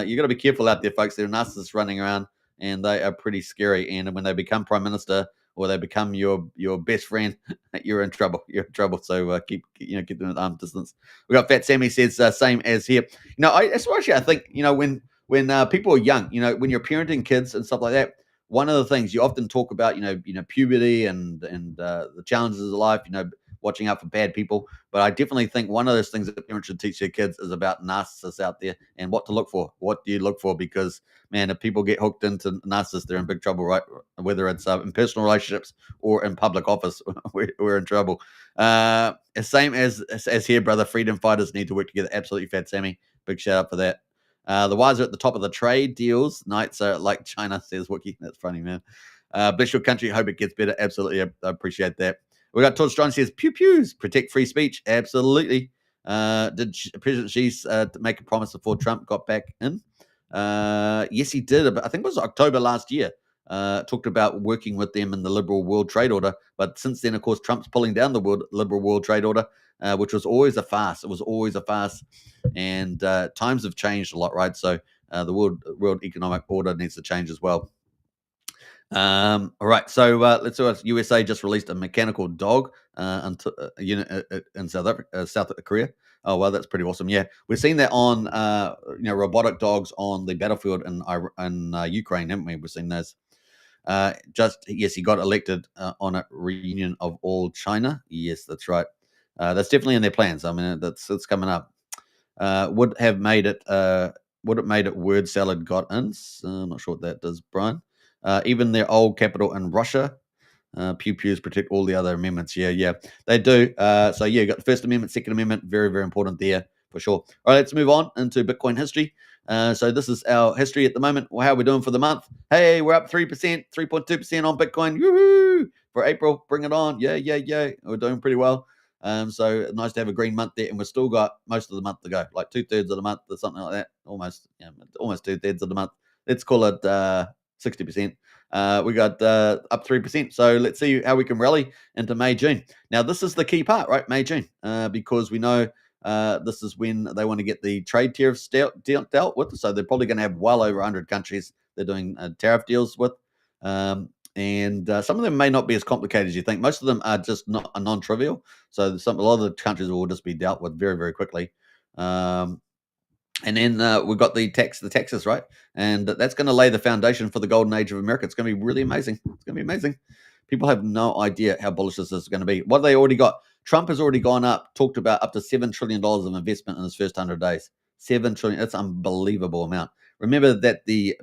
You got to be careful out there, folks. There are narcissists running around, and they are pretty scary. And when they become prime minister or they become your best friend, you're in trouble. So keep them at arm's distance. We got Fat Sammy says same as here. Especially I think when people are young, when you're parenting kids and stuff like that. One of the things you often talk about, puberty and the challenges of life, watching out for bad people. But I definitely think one of those things that parents should teach their kids is about narcissists out there and what to look for. What do you look for? Because, man, if people get hooked into narcissists, they're in big trouble, right? Whether it's in personal relationships or in public office, we're in trouble. Same as here, brother. Freedom fighters need to work together. Absolutely, Fat Sammy. Big shout out for that. The wires are at the top of the trade deals. Knights are like China, says Wookie. That's funny, man. Bless your country. Hope it gets better. Absolutely. I appreciate that. We got Todd Strong says, pew pews, protect free speech. Absolutely. Did President Xi make a promise before Trump got back in? Yes, he did. I think it was October last year. Talked about working with them in the liberal world trade order. But since then, of course, Trump's pulling down the liberal world trade order, which was always a farce. It was always a farce. And times have changed a lot, right? So the world economic order needs to change as well. All right, so let's see. USA just released a mechanical dog unit in South Korea. Oh well, that's pretty awesome. Yeah, we've seen that on robotic dogs on the battlefield in Ukraine, haven't we? We've seen those. He got elected on a reunion of all China. Yes, that's right. That's definitely in their plans. I mean, it's coming up. Would it made it word salad got in? So I'm not sure what that does, Brian. Even their old capital in Russia, pew pews protect all the other amendments. Yeah, they do. So yeah, you got the First Amendment, Second Amendment, very, very important there for sure. All right, let's move on into Bitcoin history. So this is our history at the moment. How we're doing for the month. Hey, we're up 3%, 3.2% on Bitcoin. Woohoo! For April, bring it on. Yeah. We're doing pretty well. So nice to have a green month there, and we've still got most of the month to go, like 2/3 of the month or something like that. Almost 2/3 of the month. Let's call it 60%. We got up 3%. So let's see how we can rally into May, June. Now, this is the key part, right? May, June, because we know this is when they want to get the trade tariffs dealt with. So they're probably going to have well over 100 countries they're doing tariff deals with. and some of them may not be as complicated as you think. Most of them are just not non-trivial. So a lot of the countries will just be dealt with very, very quickly. And then we've got the Texas, right? And that's going to lay the foundation for the golden age of America. It's going to be really amazing. It's going to be amazing. People have no idea how bullish this is going to be. What they already got, Trump has already talked about up to $7 trillion of investment in his first 100 days. $7 trillion. That's an unbelievable amount. Remember that the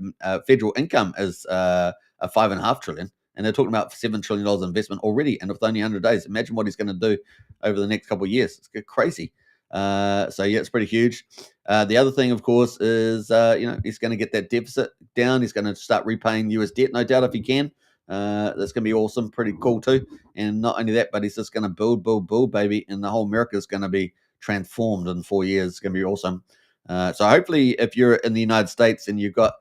federal income is a $5.5 trillion, and they're talking about $7 trillion of investment already, and with only 100 days. Imagine what he's going to do over the next couple of years. It's crazy. So yeah, it's pretty huge. The other thing, of course, is he's going to get that deficit down. He's going to start repaying US debt, no doubt, if he can. That's going to be awesome, pretty cool too. And not only that, but he's just going to build, baby, and the whole America is going to be transformed in 4 years. It's going to be awesome. So hopefully, if you're in the United States and you've got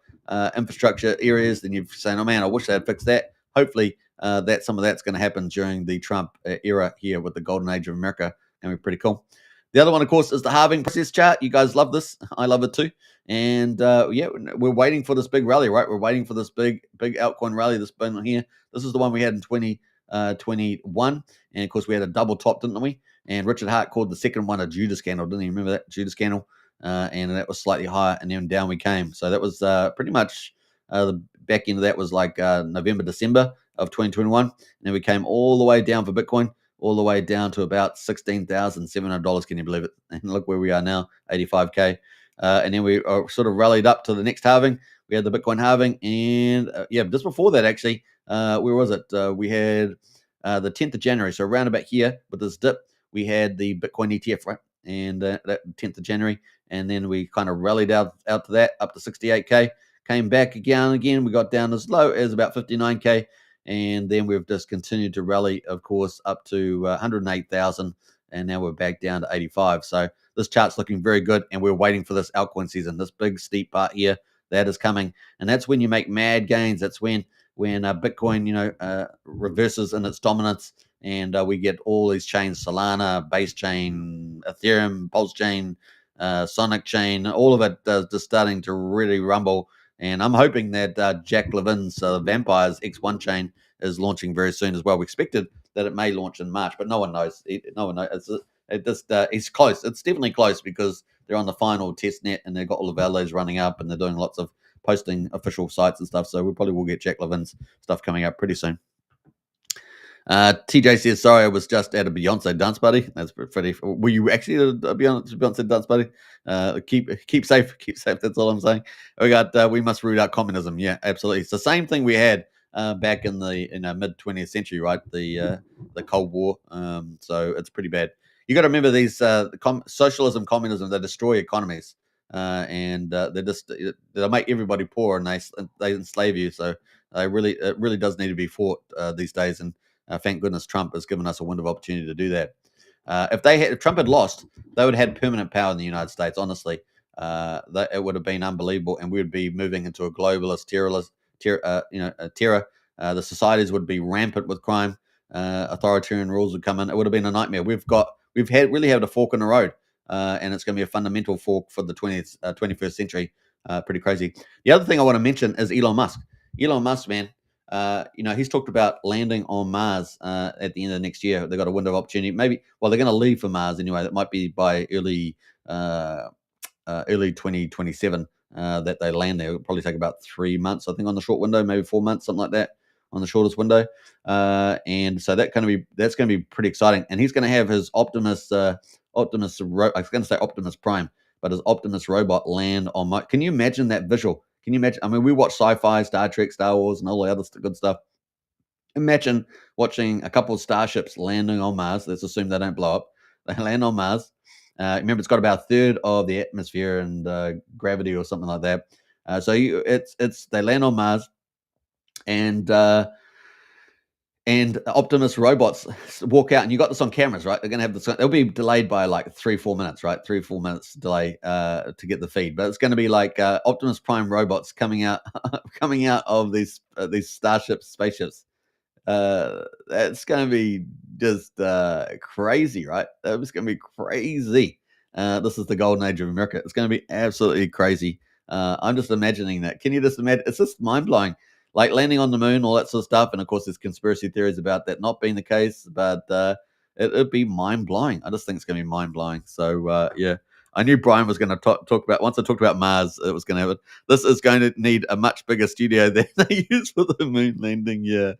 infrastructure areas, then you're saying, "Oh man, I wish they'd fix that." Hopefully, that some of that's going to happen during the Trump era here with the golden age of America. Going to be pretty cool. The other one, of course, is the halving process chart. You guys love this. I love it too. And we're waiting for this big rally, right? We're waiting for this big altcoin rally that's been here. This is the one we had in 2021. And of course, we had a double top, didn't we? And Richard Hart called the second one a Judas candle. Didn't you remember that? Judas candle. And that was slightly higher. And then down we came. So that was pretty much the back end of that was like November, December of 2021. And then we came all the way down for Bitcoin, all the way down to about $16,700. Can you believe it? And look where we are now, 85K. And then we sort of rallied up to the next halving. We had the Bitcoin halving. And just before that, actually, where was it? We had the 10th of January. So around about here with this dip, we had the Bitcoin ETF, right? And that 10th of January. And then we kind of rallied out to that, up to 68K. Came back again. We got down as low as about 59K. And then we've just continued to rally, of course, up to 108,000. And now we're back down to 85. So this chart's looking very good. And we're waiting for this altcoin season, this big steep part here that is coming. And that's when you make mad gains. That's when Bitcoin, reverses in its dominance. And we get all these chains, Solana, Base Chain, Ethereum, Pulsechain, Sonic Chain, all of it just starting to really rumble. And I'm hoping that Jack Levin's Vampires X1 chain is launching very soon as well. We expected that it may launch in March, but no one knows. No one knows. It's close. It's definitely close because they're on the final test net and they've got all the validators running up and they're doing lots of posting official sites and stuff. So we probably will get Jack Levin's stuff coming up pretty soon. TJ says, sorry, I was just at a Beyonce dance party. That's pretty. Were you actually at a Beyonce dance party? Keep safe. Keep safe. That's all I'm saying. We got, we must root out communism. Yeah, absolutely. It's the same thing we had back in the mid 20th century, right? The Cold War. So it's pretty bad. You got to remember these socialism, communism, they destroy economies. And they'll make everybody poor and they enslave you. So it really does need to be fought these days. And thank goodness Trump has given us a window of opportunity to do that. If Trump had lost, they would have had permanent power in the United States. Honestly, it would have been unbelievable, and we would be moving into a globalist terror. The societies would be rampant with crime. Authoritarian rules would come in. It would have been a nightmare. We've really had a fork in the road, and it's going to be a fundamental fork for the 21st century. Pretty crazy. The other thing I want to mention is Elon Musk. Elon Musk, man. He's talked about landing on Mars at the end of next year. They've got a window of opportunity. Maybe, they're going to leave for Mars anyway. That might be by early 2027 that they land there. It'll probably take about 3 months, I think, on the short window, maybe 4 months, something like that, on the shortest window. And so that's going to be pretty exciting. And he's going to have his Optimus. I was going to say Optimus Prime, but his Optimus robot land on Mars. Can you imagine that visual? Can you imagine? I mean, we watch sci-fi, Star Trek, Star Wars, and all the other good stuff. Imagine watching a couple of starships landing on Mars. Let's assume they don't blow up. They land on Mars. Remember, it's got about a third of the atmosphere and gravity or something like that. So they land on Mars, and Optimus robots walk out, and you got this on cameras, right? They're going to have this. They'll be delayed by like 3-4 minutes, right? 3-4 minutes delay to get the feed, but it's going to be like Optimus Prime robots coming out of these spaceships. That's going to be just crazy, right? It's going to be crazy. This is the golden age of America. It's going to be absolutely crazy. I'm just imagining that. Can you just imagine? It's just mind blowing. like landing on the moon, all that sort of stuff. And of course, there's conspiracy theories about that not being the case, but it'd be mind blowing. I just think it's going to be mind blowing. So yeah, I knew Brian was going to talk about, once I talked about Mars, it was going to happen. This is going to need a much bigger studio than they use for the moon landing. Yeah.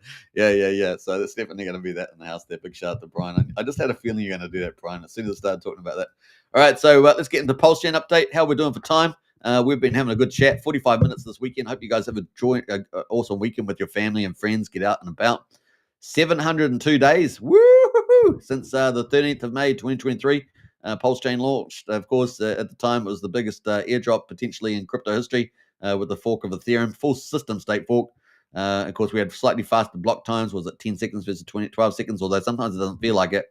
So that's definitely going to be that in the house there. Big shout out to Brian. I just had a feeling you're going to do that, Brian, as soon as I started talking about that. All right, so let's get into Pulsechain update. How we're doing for time. We've been having a good chat, 45 minutes this weekend. Hope you guys have enjoyed an awesome weekend with your family and friends. Get out and about. 702 days, woo! Since the 13th of May, 2023. Pulsechain launched. Of course, at the time, it was the biggest airdrop potentially in crypto history with the fork of Ethereum, full system state fork. Of course, we had slightly faster block times. Was it 10 seconds versus 12 seconds? Although sometimes it doesn't feel like it.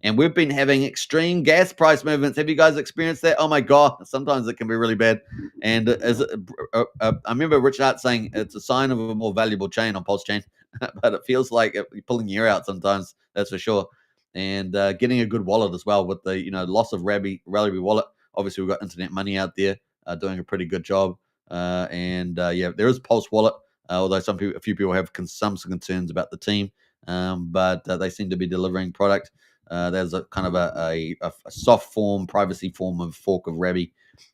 And we've been having extreme gas price movements. Have you guys experienced that? Oh my God, sometimes it can be really bad. And I remember Richard Hart saying it's a sign of a more valuable chain on Pulsechain, but it feels like you're pulling your ear out sometimes, that's for sure. And getting a good wallet as well with the loss of Rally wallet. Obviously, we've got Internet Money out there doing a pretty good job. Yeah, there is Pulse Wallet, although a few people have some concerns about the team, but they seem to be delivering product. There's a kind of a soft form, privacy form of fork of Rabby.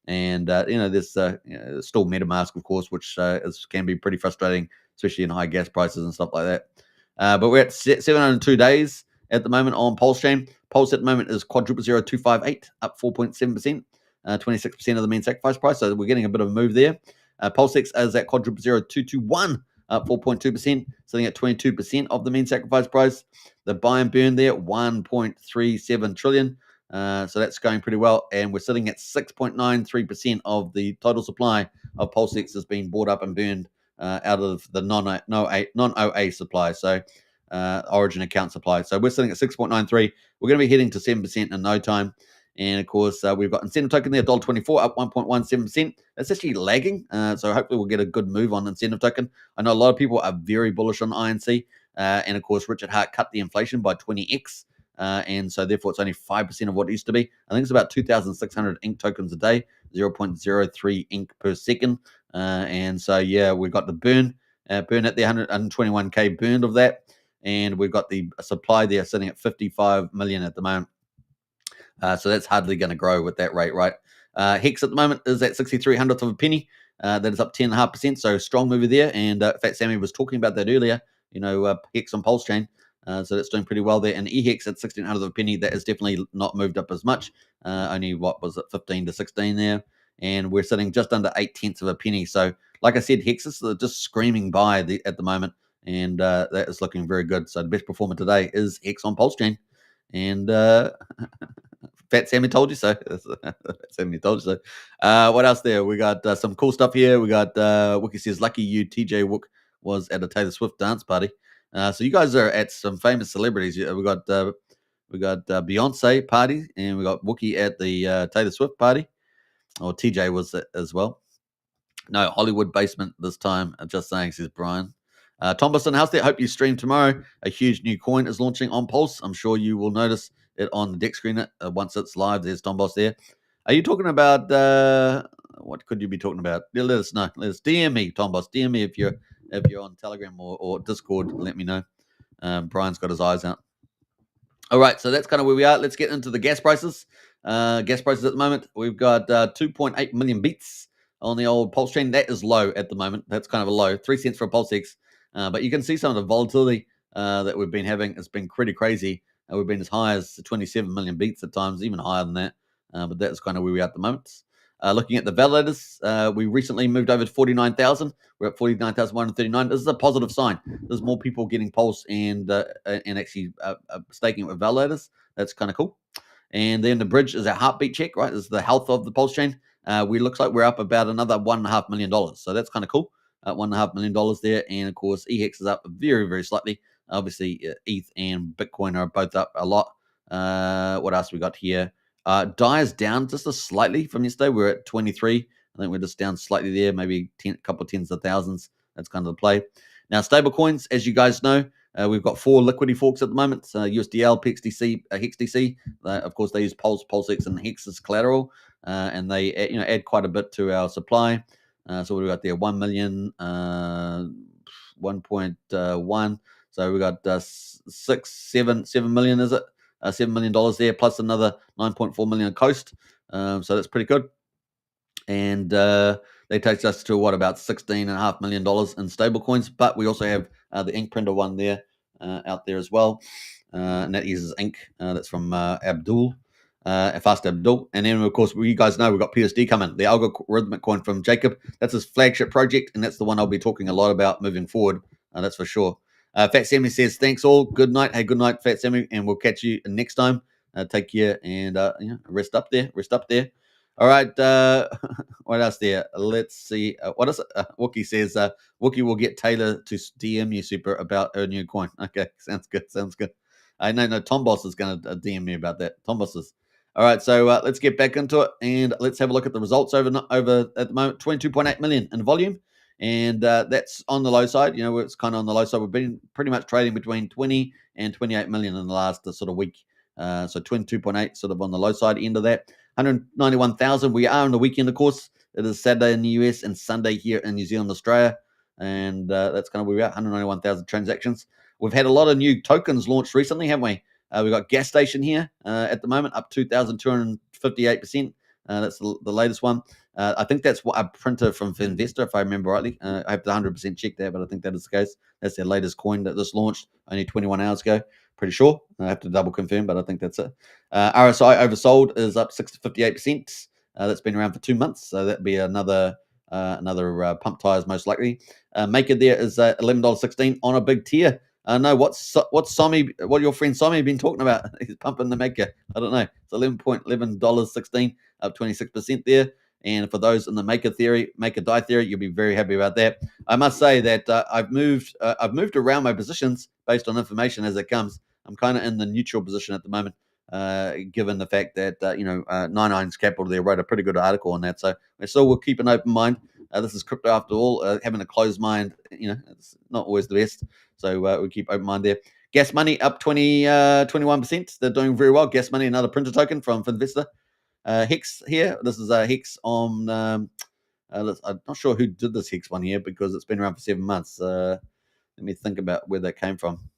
And, there's still MetaMask, of course, which can be pretty frustrating, especially in high gas prices and stuff like that. But we're at 702 days at the moment on Pulsechain. Pulse at the moment is quadruple 0258, up 4.7%, 26% of the mean sacrifice price. So we're getting a bit of a move there. Pulsex is at quadruple 0221, up 4.2%, sitting at 22% of the mean sacrifice price. The buy and burn there, 1.37 trillion. So that's going pretty well. And we're sitting at 6.93% of the total supply of Pulsex has been bought up and burned out of the non-OA supply. So origin account supply. So we're sitting at 6.93. We're going to be heading to 7% in no time. And of course, we've got incentive token there, $1.24, up 1.17%. That's actually lagging. So hopefully we'll get a good move on incentive token. I know a lot of people are very bullish on INC. And of course, Richard Hart cut the inflation by 20x. And so therefore it's only 5% of what it used to be. I think it's about 2,600 ink tokens a day, 0.03 ink per second. And so, yeah, we've got the burn at the 121K burned of that. And we've got the supply there sitting at 55 million at the moment. So that's hardly going to grow with that rate, right? Hex at the moment is at 63/100th of a penny. That is up 10.5%. So strong mover there. And in fact, Sammy was talking about that earlier. Hex on Pulsechain. So that's doing pretty well there. And EHEX at 16/100th of a penny. That has definitely not moved up as much. Only what was it, 15 to 16 there. And we're sitting just under 8/10 of a penny. So, like I said, Hex is just screaming by at the moment. And that is looking very good. So the best performer today is Hex on Pulsechain. And Fat Sammy told you so. Sammy told you so. What else there? We got some cool stuff here. We got Wookie says, lucky you, TJ Wook was at a Taylor Swift dance party. So you guys are at some famous celebrities. We got Beyonce party, and we got Wookie at the Taylor Swift party, or TJ was as well. No, Hollywood basement this time. Just saying, says Brian. Tom Boston House there. Hope you stream tomorrow. A huge new coin is launching on Pulse. I'm sure you will notice it on the deck screen once it's live. There's Tom Boss there. Are you talking about what could you be talking about? Let us know. Let us DM me, Tom Boss. DM me if you're on Telegram or Discord. Let me know. Brian's got his eyes out. All right, so that's kind of where we are. Let's get into the gas prices. Gas prices at the moment, we've got 2.8 million beats on the old Pulsechain. That is low at the moment. That's kind of a low. 3 cents for a Pulsex. But you can see some of the volatility that we've been having. It's been pretty crazy. We've been as high as 27 million beats at times, even higher than that. But that's kind of where we are at the moment. Looking at the validators, we recently moved over to 49,000. We're at 49,139. This is a positive sign. There's more people getting Pulse and actually staking it with validators. That's kind of cool. And then the bridge is our heartbeat check, right? This is the health of the Pulsechain. Looks like we're up about another $1.5 million. So that's kind of cool. $1.5 million there. And of course, EHEX is up very, very slightly. Obviously, ETH and Bitcoin are both up a lot. What else we got here? DAI is down just slightly from yesterday. We're at 23. I think we're just down slightly there, maybe a couple of tens of thousands. That's kind of the play. Now, stable coins, as you guys know, we've got 4 liquidity forks at the moment. USDL, PXDC, HexDC. Of course, they use Pulse, PulseX, and Hex as collateral, and they add quite a bit to our supply. So what do we got there? 1 million. 1.1. So we got 7 million, is it? $7 million there, plus another 9.4 million Coast. So that's pretty good. And they takes us to about $16.5 million in stable coins. But we also have the ink printer one there out there as well. And that uses ink. That's from Abdul. Fast Abdul. And then, of course, you guys know we've got PUSD coming, the algorithmic coin from Jacob. That's his flagship project, and that's the one I'll be talking a lot about moving forward. That's for sure. Fat Sammy says, thanks all. Good night. Hey, good night, Fat Sammy, and we'll catch you next time. Take care and rest up there. Rest up there. All right. What else there? Let's see. What is it? Wookie says, Wookie will get Taylor to DM you, Super, about a new coin. Okay. Sounds good. Sounds good. No, Tom Boss is going to DM me about that. Tom Boss is. All right, so let's get back into it, and let's have a look at the results over at the moment. 22.8 million in volume, and that's on the low side. It's kind of on the low side. We've been pretty much trading between 20 and 28 million in the last sort of week. So 22.8 sort of on the low side end of that. 191,000. We are on the weekend, of course. It is Saturday in the US and Sunday here in New Zealand, Australia, and that's kind of where we are. 191,000 transactions. We've had a lot of new tokens launched recently, haven't we? We've got Gas Station here at the moment, up 2,258%. That's the latest one. I think that's what a printer from Finvestor, if I remember rightly. I have to 100% check that, but I think that is the case. That's their latest coin that just launched only 21 hours ago. Pretty sure. I have to double confirm, but I think that's it. RSI oversold is up 58%. That's been around for 2 months, so that'd be another pump tires most likely. Maker there is $11.16 on a big tier. No, what's Somi? What your friend Somi been talking about? He's pumping the maker. I don't know. It's $11.16, up 26% there. And for those in the maker die theory, you'll be very happy about that. I must say that I've moved around my positions based on information as it comes. I'm kind of in the neutral position at the moment, given the fact that 99's Capital there wrote a pretty good article on that. So I still will keep an open mind. This is crypto after all. Having a closed mind, it's not always the best. So we keep open mind there. Gas Money up 21%. They're doing very well. Gas Money, another printer token from Finvestor. Hex here. This is a Hex on. I'm not sure who did this Hex one here because it's been around for 7 months. Let me think about where that came from.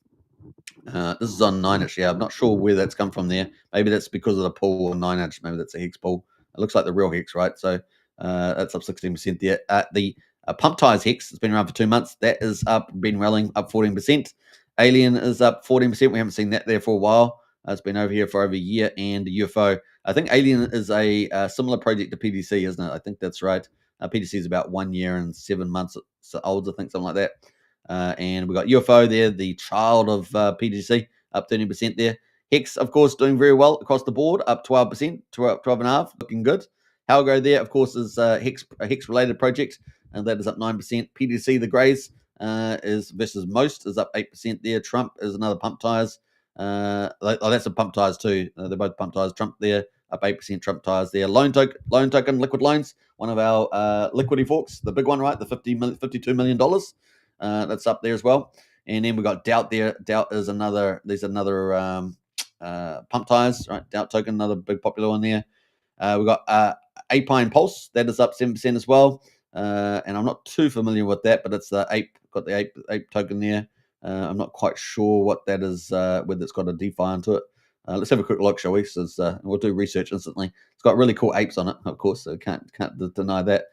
This is on 9inch. Yeah, I'm not sure where that's come from there. Maybe that's because of the pool on 9inch. Maybe that's a Hex pool. It looks like the real Hex, right? So that's up 16% there. The Pump Tires Hex has been around for 2 months. That is up, been rallying up 14%. Alien is up 14%. We haven't seen that there for a while. It's been over here for over a year. And UFO, I think Alien is a similar project to PDC, isn't it? I think that's right. PDC is about 1 year and 7 months old, I think, something like that. And we got UFO there, the child of PDC, up 30% there. Hex, of course, doing very well across the board, up 12%, 12.5%, looking good. ALGO there, of course, is a Hex-related project, and that is up 9%. PDC, the Greys, is versus Most, is up 8% there. Trump is another Pump Tires. That's a Pump Tires too. They're both Pump Tires. Trump there, up 8%. Trump Tires there. Loan token, Liquid Loans, one of our liquidity forks, the big one, right? The $52 million. That's up there as well. And then we got Doubt there. Doubt is another. There's another Pump Tires, right? Doubt token, another big popular one there. We got Apine Pulse, that is up 7% as well. And I'm not too familiar with that, but it's the ape. Got the ape token there. I'm not quite sure what that is, whether it's got a DeFi onto it. Let's have a quick look, shall we? So we'll do research instantly. It's got really cool apes on it, of course, so can't deny that.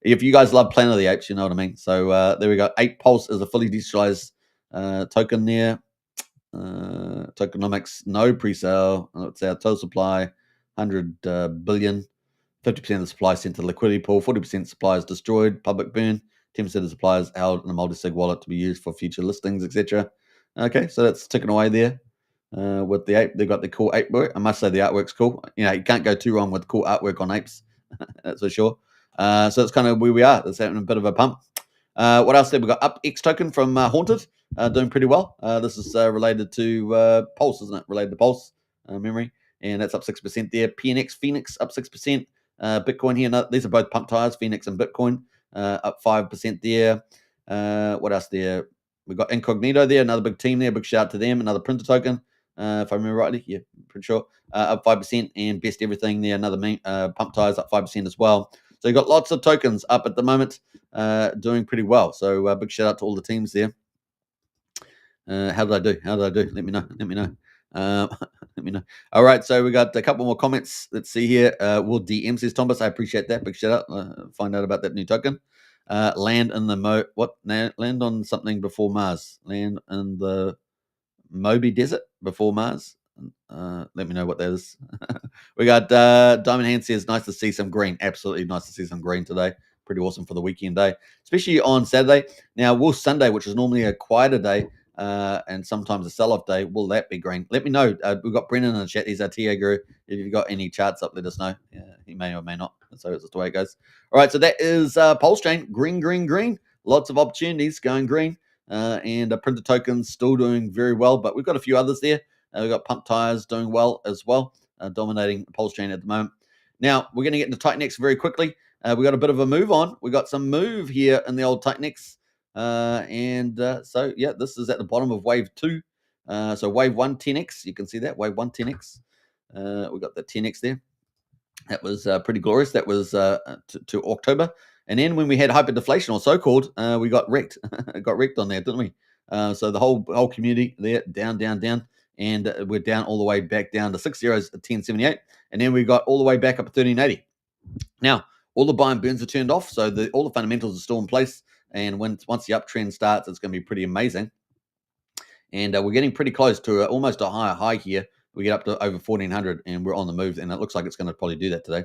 If you guys love Planet of the Apes, you know what I mean. So there we go. Ape Pulse is a fully decentralized token there. Tokenomics, no pre-sale. Let's say our total supply, 100 billion. 50% of the supply sent to the liquidity pool. 40% supply is destroyed, public burn. 10% of the supply is held in a multi-sig wallet to be used for future listings, etc. Okay, so that's ticking away there. With the ape, they've got the cool ape work. I must say the artwork's cool. You can't go too wrong with cool artwork on apes. That's for sure. So that's kind of where we are. That's having a bit of a pump. What else did we got? Up X token from Haunted, doing pretty well. This is related to Pulse, isn't it? Related to Pulse memory, and that's up 6% there. PNX Phoenix up 6%. Bitcoin here. These are both Pump Tires, Phoenix and Bitcoin, up 5% there. What else there? We've got Incognito there, another big team there. Big shout out to them. Another printer token, if I remember rightly. Yeah, pretty sure. Up 5%. And Best Everything there, another Pump Tires up 5% as well. So you've got lots of tokens up at the moment, doing pretty well. So big shout out to all the teams there. How did I do? How did I do? Let me know. Let me know. Let me know. All right, so we got a couple more comments. Let's see here. Will DM says Thomas. I appreciate that. Big shout out. Find out about that new token. Land in the land on something before Mars. Land in the Moby Desert before Mars. Let me know what that is. We got Diamond Hand says, nice to see some green. Absolutely nice to see some green today. Pretty awesome for the weekend day, especially on Saturday. Now, will Sunday, which is normally a quieter day and sometimes a sell-off day, will that be green? Let me know. We've got Brennan in the chat. He's our TA guru. If you've got any charts up, let us know. He may or may not. So it's just the way it goes. All right, so that is Pulsechain. Green, green, green. Lots of opportunities going green. And printer tokens still doing very well, but we've got a few others there. We've got Pump Tires doing well as well, dominating Pulsechain at the moment. Now, we're going to get into Titanx very quickly. We got a bit of a move on. We got some move here in the old Titanx. So, yeah, this is at the bottom of wave 2. So wave 1, 10x. You can see that, wave 1, 10x. We got the 10x there. That was pretty glorious. That was to October. And then when we had hyperdeflation, or so-called, we got wrecked. Got wrecked on there, didn't we? So the whole community there, down, down, down. And we're down all the way back down to 6 zeros at 1078. And then we got all the way back up to 1380. Now, all the buy and burns are turned off. So all the fundamentals are still in place. And once the uptrend starts, it's going to be pretty amazing. And we're getting pretty close to almost a higher high here. We get up to over 1400 and we're on the move. And it looks like it's going to probably do that today.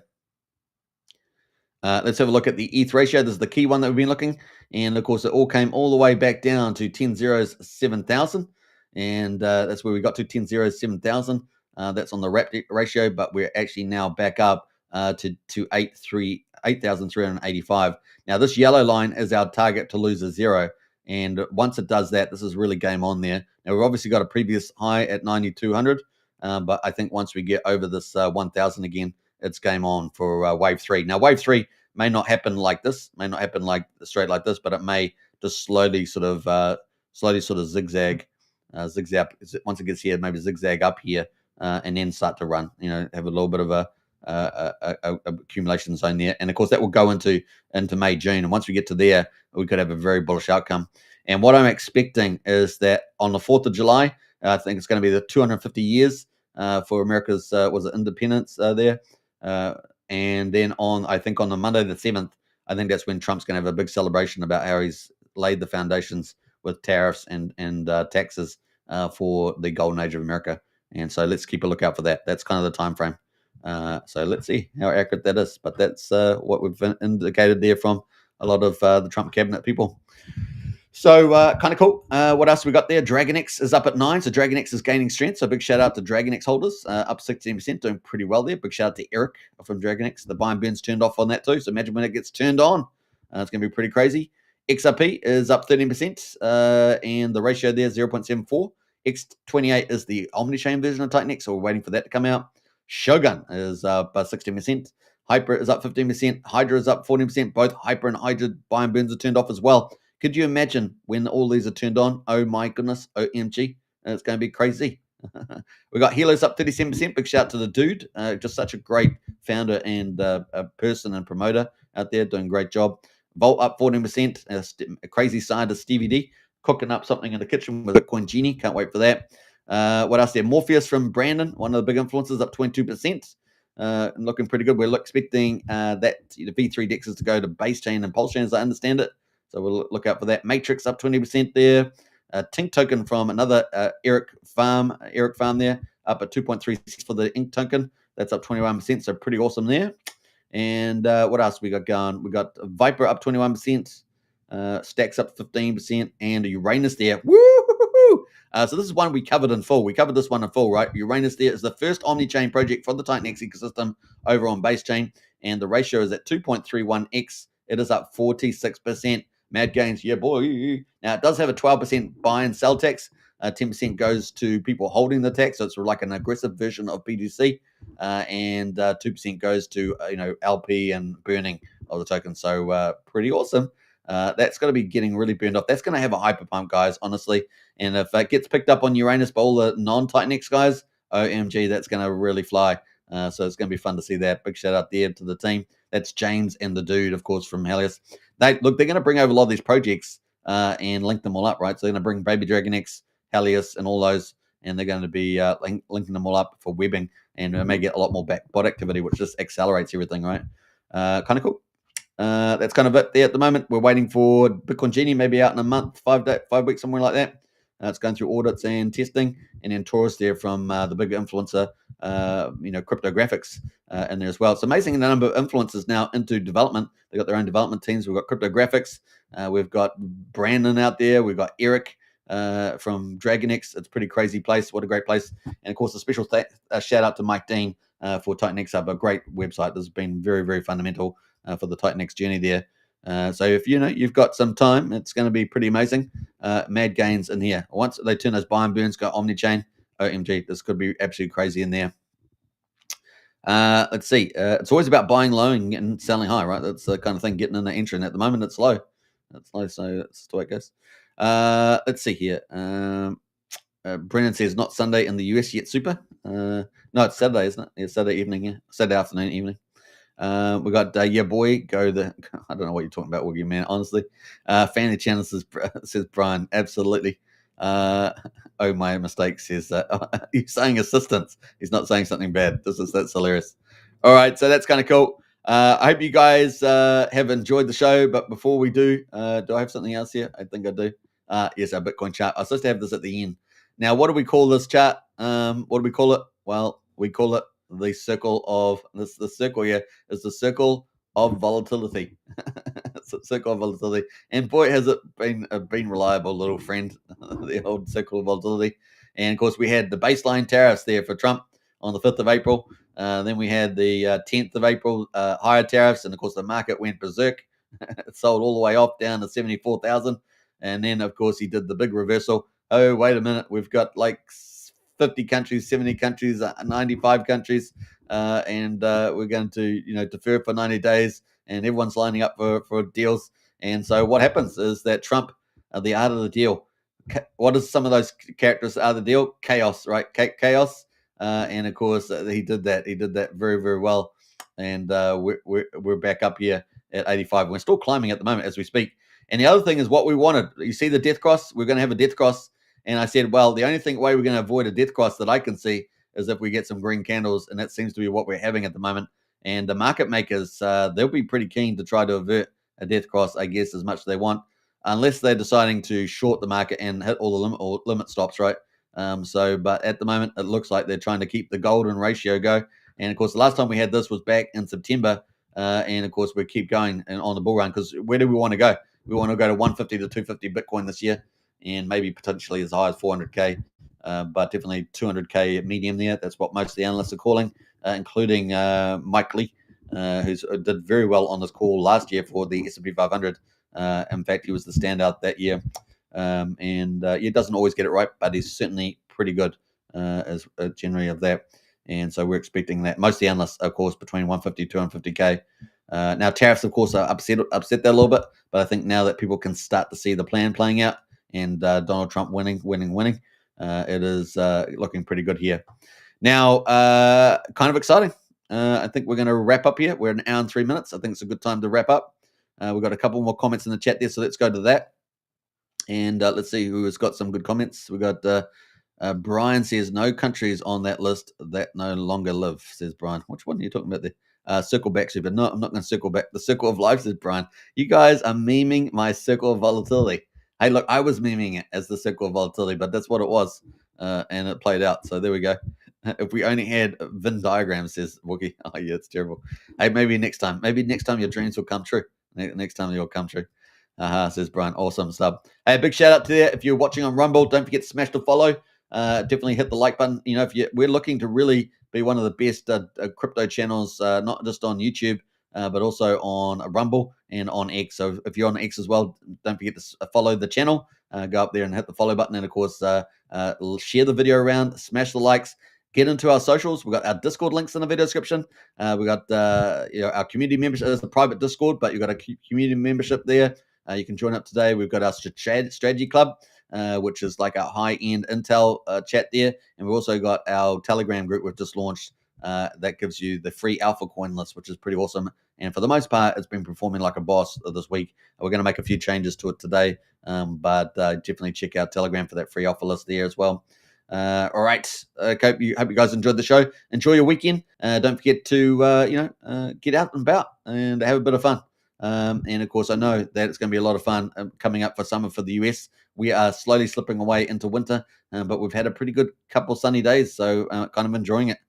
Let's have a look at the ETH ratio. This is the key one that we've been looking. And of course, it all came all the way back down to 10 zeros, 7,000. And that's where we got to 10 zeros, 7,000. That's on the wrap ratio, but we're actually now back up to 8,385. Now, this yellow line is our target to lose a zero. And once it does that, this is really game on there. Now, we've obviously got a previous high at 9,200. But I think once we get over this 1,000 again, it's game on for wave 3. Now, wave 3 may not happen like this, may not happen like straight like this, but it may just slowly sort of zigzag. Once it gets here, maybe zigzag up here and then start to run. Have a little bit of a accumulation zone there, and of course that will go into May, June, and once we get to there, we could have a very bullish outcome. And what I'm expecting is that on the 4th of July, I think it's going to be the 250 years for America's independence there. And then I think on the Monday the 7th, I think that's when Trump's going to have a big celebration about how he's laid the foundations with tariffs and taxes for the golden age of America. And so let's keep a lookout for that. That's kind of the time frame. So let's see how accurate that is. But that's what we've indicated there from a lot of the Trump cabinet people. So kind of cool. What else we got there? DragonX is up at 9. So DragonX is gaining strength. So big shout out to DragonX holders, up 16%, doing pretty well there. Big shout out to Eric from DragonX. The buy and burns turned off on that too. So imagine when it gets turned on. It's going to be pretty crazy. XRP is up 13%, and the ratio there is 0.74. X28 is the Omnichain version of Titanx, so we're waiting for that to come out. Shogun is up 16%. Hyper is up 15%. Hydra is up 14%. Both Hyper and Hydra buy and burns are turned off as well. Could you imagine when all these are turned on? Oh my goodness, OMG. It's going to be crazy. We got Helos up 37%. Big shout out to the dude. Just such a great founder and a person and promoter out there, doing a great job. Volt up 14%. A crazy side of Stevie D, cooking up something in the kitchen with Bitcoin Genie. Can't wait for that. What else there? Morpheus from Brandon, one of the big influencers, up 22%. Looking pretty good. We're expecting that the V3 dexes to go to base chain and pulse chain, as I understand it. So we'll look out for that. Matrix up 20% there. Tink token from another Eric Farm there, up at 2.36 for the Ink token. That's up 21%. So pretty awesome there. And what else we got going? We got Viper up 21%. Stacks up 15%, and Uranus there. Woo! So this is one we covered in full. We covered this one in full, right? Uranus there is the first Omnichain project for the Titanx ecosystem over on base chain, and the ratio is at 2.31x. It is up 46%. Mad gains, yeah, boy. Now, it does have a 12% buy and sell tax. 10% goes to people holding the tax, so it's sort of like an aggressive version of BGC, and 2% goes to LP and burning of the token. So pretty awesome. That's going to be getting really burned off. That's going to have a hyper pump, guys, honestly. And if it gets picked up on Uranus by all the non-Titanx guys, OMG, that's going to really fly. So it's going to be fun to see that. Big shout out there to the team. That's James and the dude, of course, from Helios. They're going to bring over a lot of these projects and link them all up, right? So they're going to bring Baby Dragon X, Helios, and all those, and they're going to be linking them all up for webbing, and may get a lot more bot activity, which just accelerates everything, right? Kind of cool. That's kind of it there at the moment. We're waiting for Bitcoin Genie, maybe out in a month, 5 weeks, somewhere like that. It's going through audits and testing, and then Taurus there from the big influencer, cryptographics in there as well. It's amazing the number of influencers now into development. They've got their own development teams. We've got cryptographics. We've got Brandon out there. We've got Eric from DragonX. It's a pretty crazy place. What a great place. And of course, a special shout out to Mike Dean for Titanx Hub, a great website that's been very, very fundamental for the Titanx journey there. So if you've got some time, it's going to be pretty amazing. Mad gains in here. Once they turn those buy and burns, go omni-chain. OMG, this could be absolutely crazy in there. Let's see. It's always about buying low and selling high, right? That's the kind of thing getting in the entry. And at the moment, it's low. It's low, so that's the way it goes. Let's see here. Brennan says not Sunday in the US yet. Super. No, it's Saturday, isn't it? It's Saturday evening. Yeah, Saturday afternoon, evening. We got yeah, boy, go the. I don't know what you're talking about, Woogie man. Honestly, Fanny Channel says Brian, absolutely. Oh, my mistake says he's saying assistance. He's not saying something bad. That's hilarious. All right, so that's kind of cool. I hope you guys have enjoyed the show. But before we do I have something else here? I think I do. Yes, our Bitcoin chart. I was supposed to have this at the end. Now, what do we call this chart? What do we call it? Well, we call it the circle of this. The circle here is the circle of volatility. It's a circle of volatility, and boy, has it been reliable, little friend. The old circle of volatility. And of course, we had the baseline tariffs there for Trump on the 5th of April. Then we had the 10th of April higher tariffs, and of course, the market went berserk. It sold all the way off down to 74,000, and then of course he did the big reversal. Oh, wait a minute, we've got like 50 countries, 70 countries, 95 countries, and we're going to defer for 90 days, and everyone's lining up for deals. And so what happens is that Trump, the art of the deal. What is some of those characters are the deal? Chaos, right? Chaos. And of course, he did that. He did that very, very well. And we're back up here at 85. We're still climbing at the moment as we speak. And the other thing is what we wanted. You see the death cross? We're going to have a death cross. And I said, well, the only way we're going to avoid a death cross that I can see is if we get some green candles. And that seems to be what we're having at the moment. And the market makers, they'll be pretty keen to try to avert a death cross, I guess, as much as they want, unless they're deciding to short the market and hit all the limit stops, right? But at the moment, it looks like they're trying to keep the golden ratio go. And of course, the last time we had this was back in September. And of course, we keep going on the bull run, because where do we want to go? We want to go to 150 to 250 Bitcoin this year, and maybe potentially as high as 400K, but definitely 200K medium there. That's what most of the analysts are calling, including Mike Lee, who did very well on this call last year for the S&P 500. In fact, he was the standout that year. He doesn't always get it right, but he's certainly pretty good as generally of that. And so we're expecting that. Most of the analysts, of course, between 150 to 250K. Now, tariffs, of course, are upset that a little bit. But I think now that people can start to see the plan playing out and Donald Trump winning, it is looking pretty good here. Now, kind of exciting. I think we're going to wrap up here. We're at 1 hour and 3 minutes. I think it's a good time to wrap up. We've got a couple more comments in the chat there, so let's go to that. And let's see who has got some good comments. We got Brian says, no countries on that list that no longer live, says Brian. Which one are you talking about there? Circle back, Super. No, I'm not going to circle back. The circle of life, says Brian. You guys are memeing my circle of volatility. Hey, look, I was memeing it as the circle of volatility, but that's what it was. And it played out. So there we go. If we only had Venn diagrams, says Wookie. Oh, yeah, it's terrible. Hey, maybe next time. Maybe next time your dreams will come true. Next time you'll come true. Says Brian. Awesome stuff. Hey, big shout out to there. If you're watching on Rumble, don't forget to smash the follow. Definitely hit the like button. We're looking to really be one of the best crypto channels, not just on YouTube, but also on Rumble and on X. So if you're on X as well, don't forget to follow the channel. Go up there and hit the follow button. And of course, share the video around, smash the likes. Get into our socials. We've got our Discord links in the video description. We got our community membership. There's the private Discord, but you've got a community membership there. You can join up today. We've got our strategy club, which is like our high-end intel chat there. And we've also got our Telegram group we've just launched that gives you the free alpha coin list, which is pretty awesome. And for the most part, it's been performing like a boss this week. We're going to make a few changes to it today, but definitely check out Telegram for that free offer list there as well. All right. Hope you guys enjoyed the show. Enjoy your weekend. Don't forget to get out and about and have a bit of fun. And of course, I know that it's going to be a lot of fun coming up for summer for the US. We are slowly slipping away into winter, but we've had a pretty good couple of sunny days, so kind of enjoying it.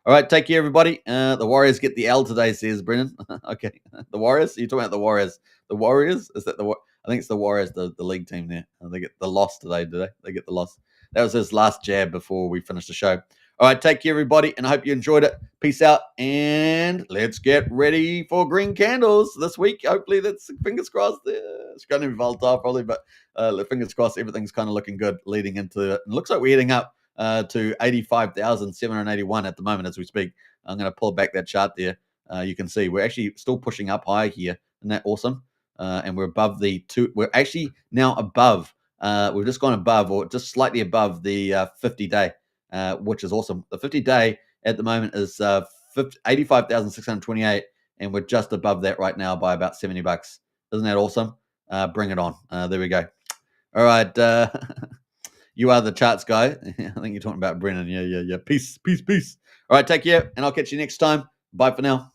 All right, take care, everybody. The Warriors get the L today, says Brennan. Okay, the Warriors? You're talking about the Warriors. The Warriors? Is that the I think it's the Warriors, the league team there. They get the loss today, do they? They get the loss. That was his last jab before we finish the show. All right, take care, everybody, and I hope you enjoyed it. Peace out, and let's get ready for green candles this week. Hopefully, that's fingers crossed. It's going to be volatile, probably, but fingers crossed, everything's kind of looking good leading into it. It looks like we're heading up to 85,781 at the moment as we speak. I'm going to pull back that chart there. You can see we're actually still pushing up high here. Isn't that awesome? And we're above the two. We're actually now above. We've just gone above, or just slightly above the 50-day, which is awesome. The 50-day at the moment is 85,628, and we're just above that right now by about $70. Isn't that awesome? Bring it on. There we go. All right. You are the charts guy. I think you're talking about Brennan. Yeah. Peace. All right, take care, and I'll catch you next time. Bye for now.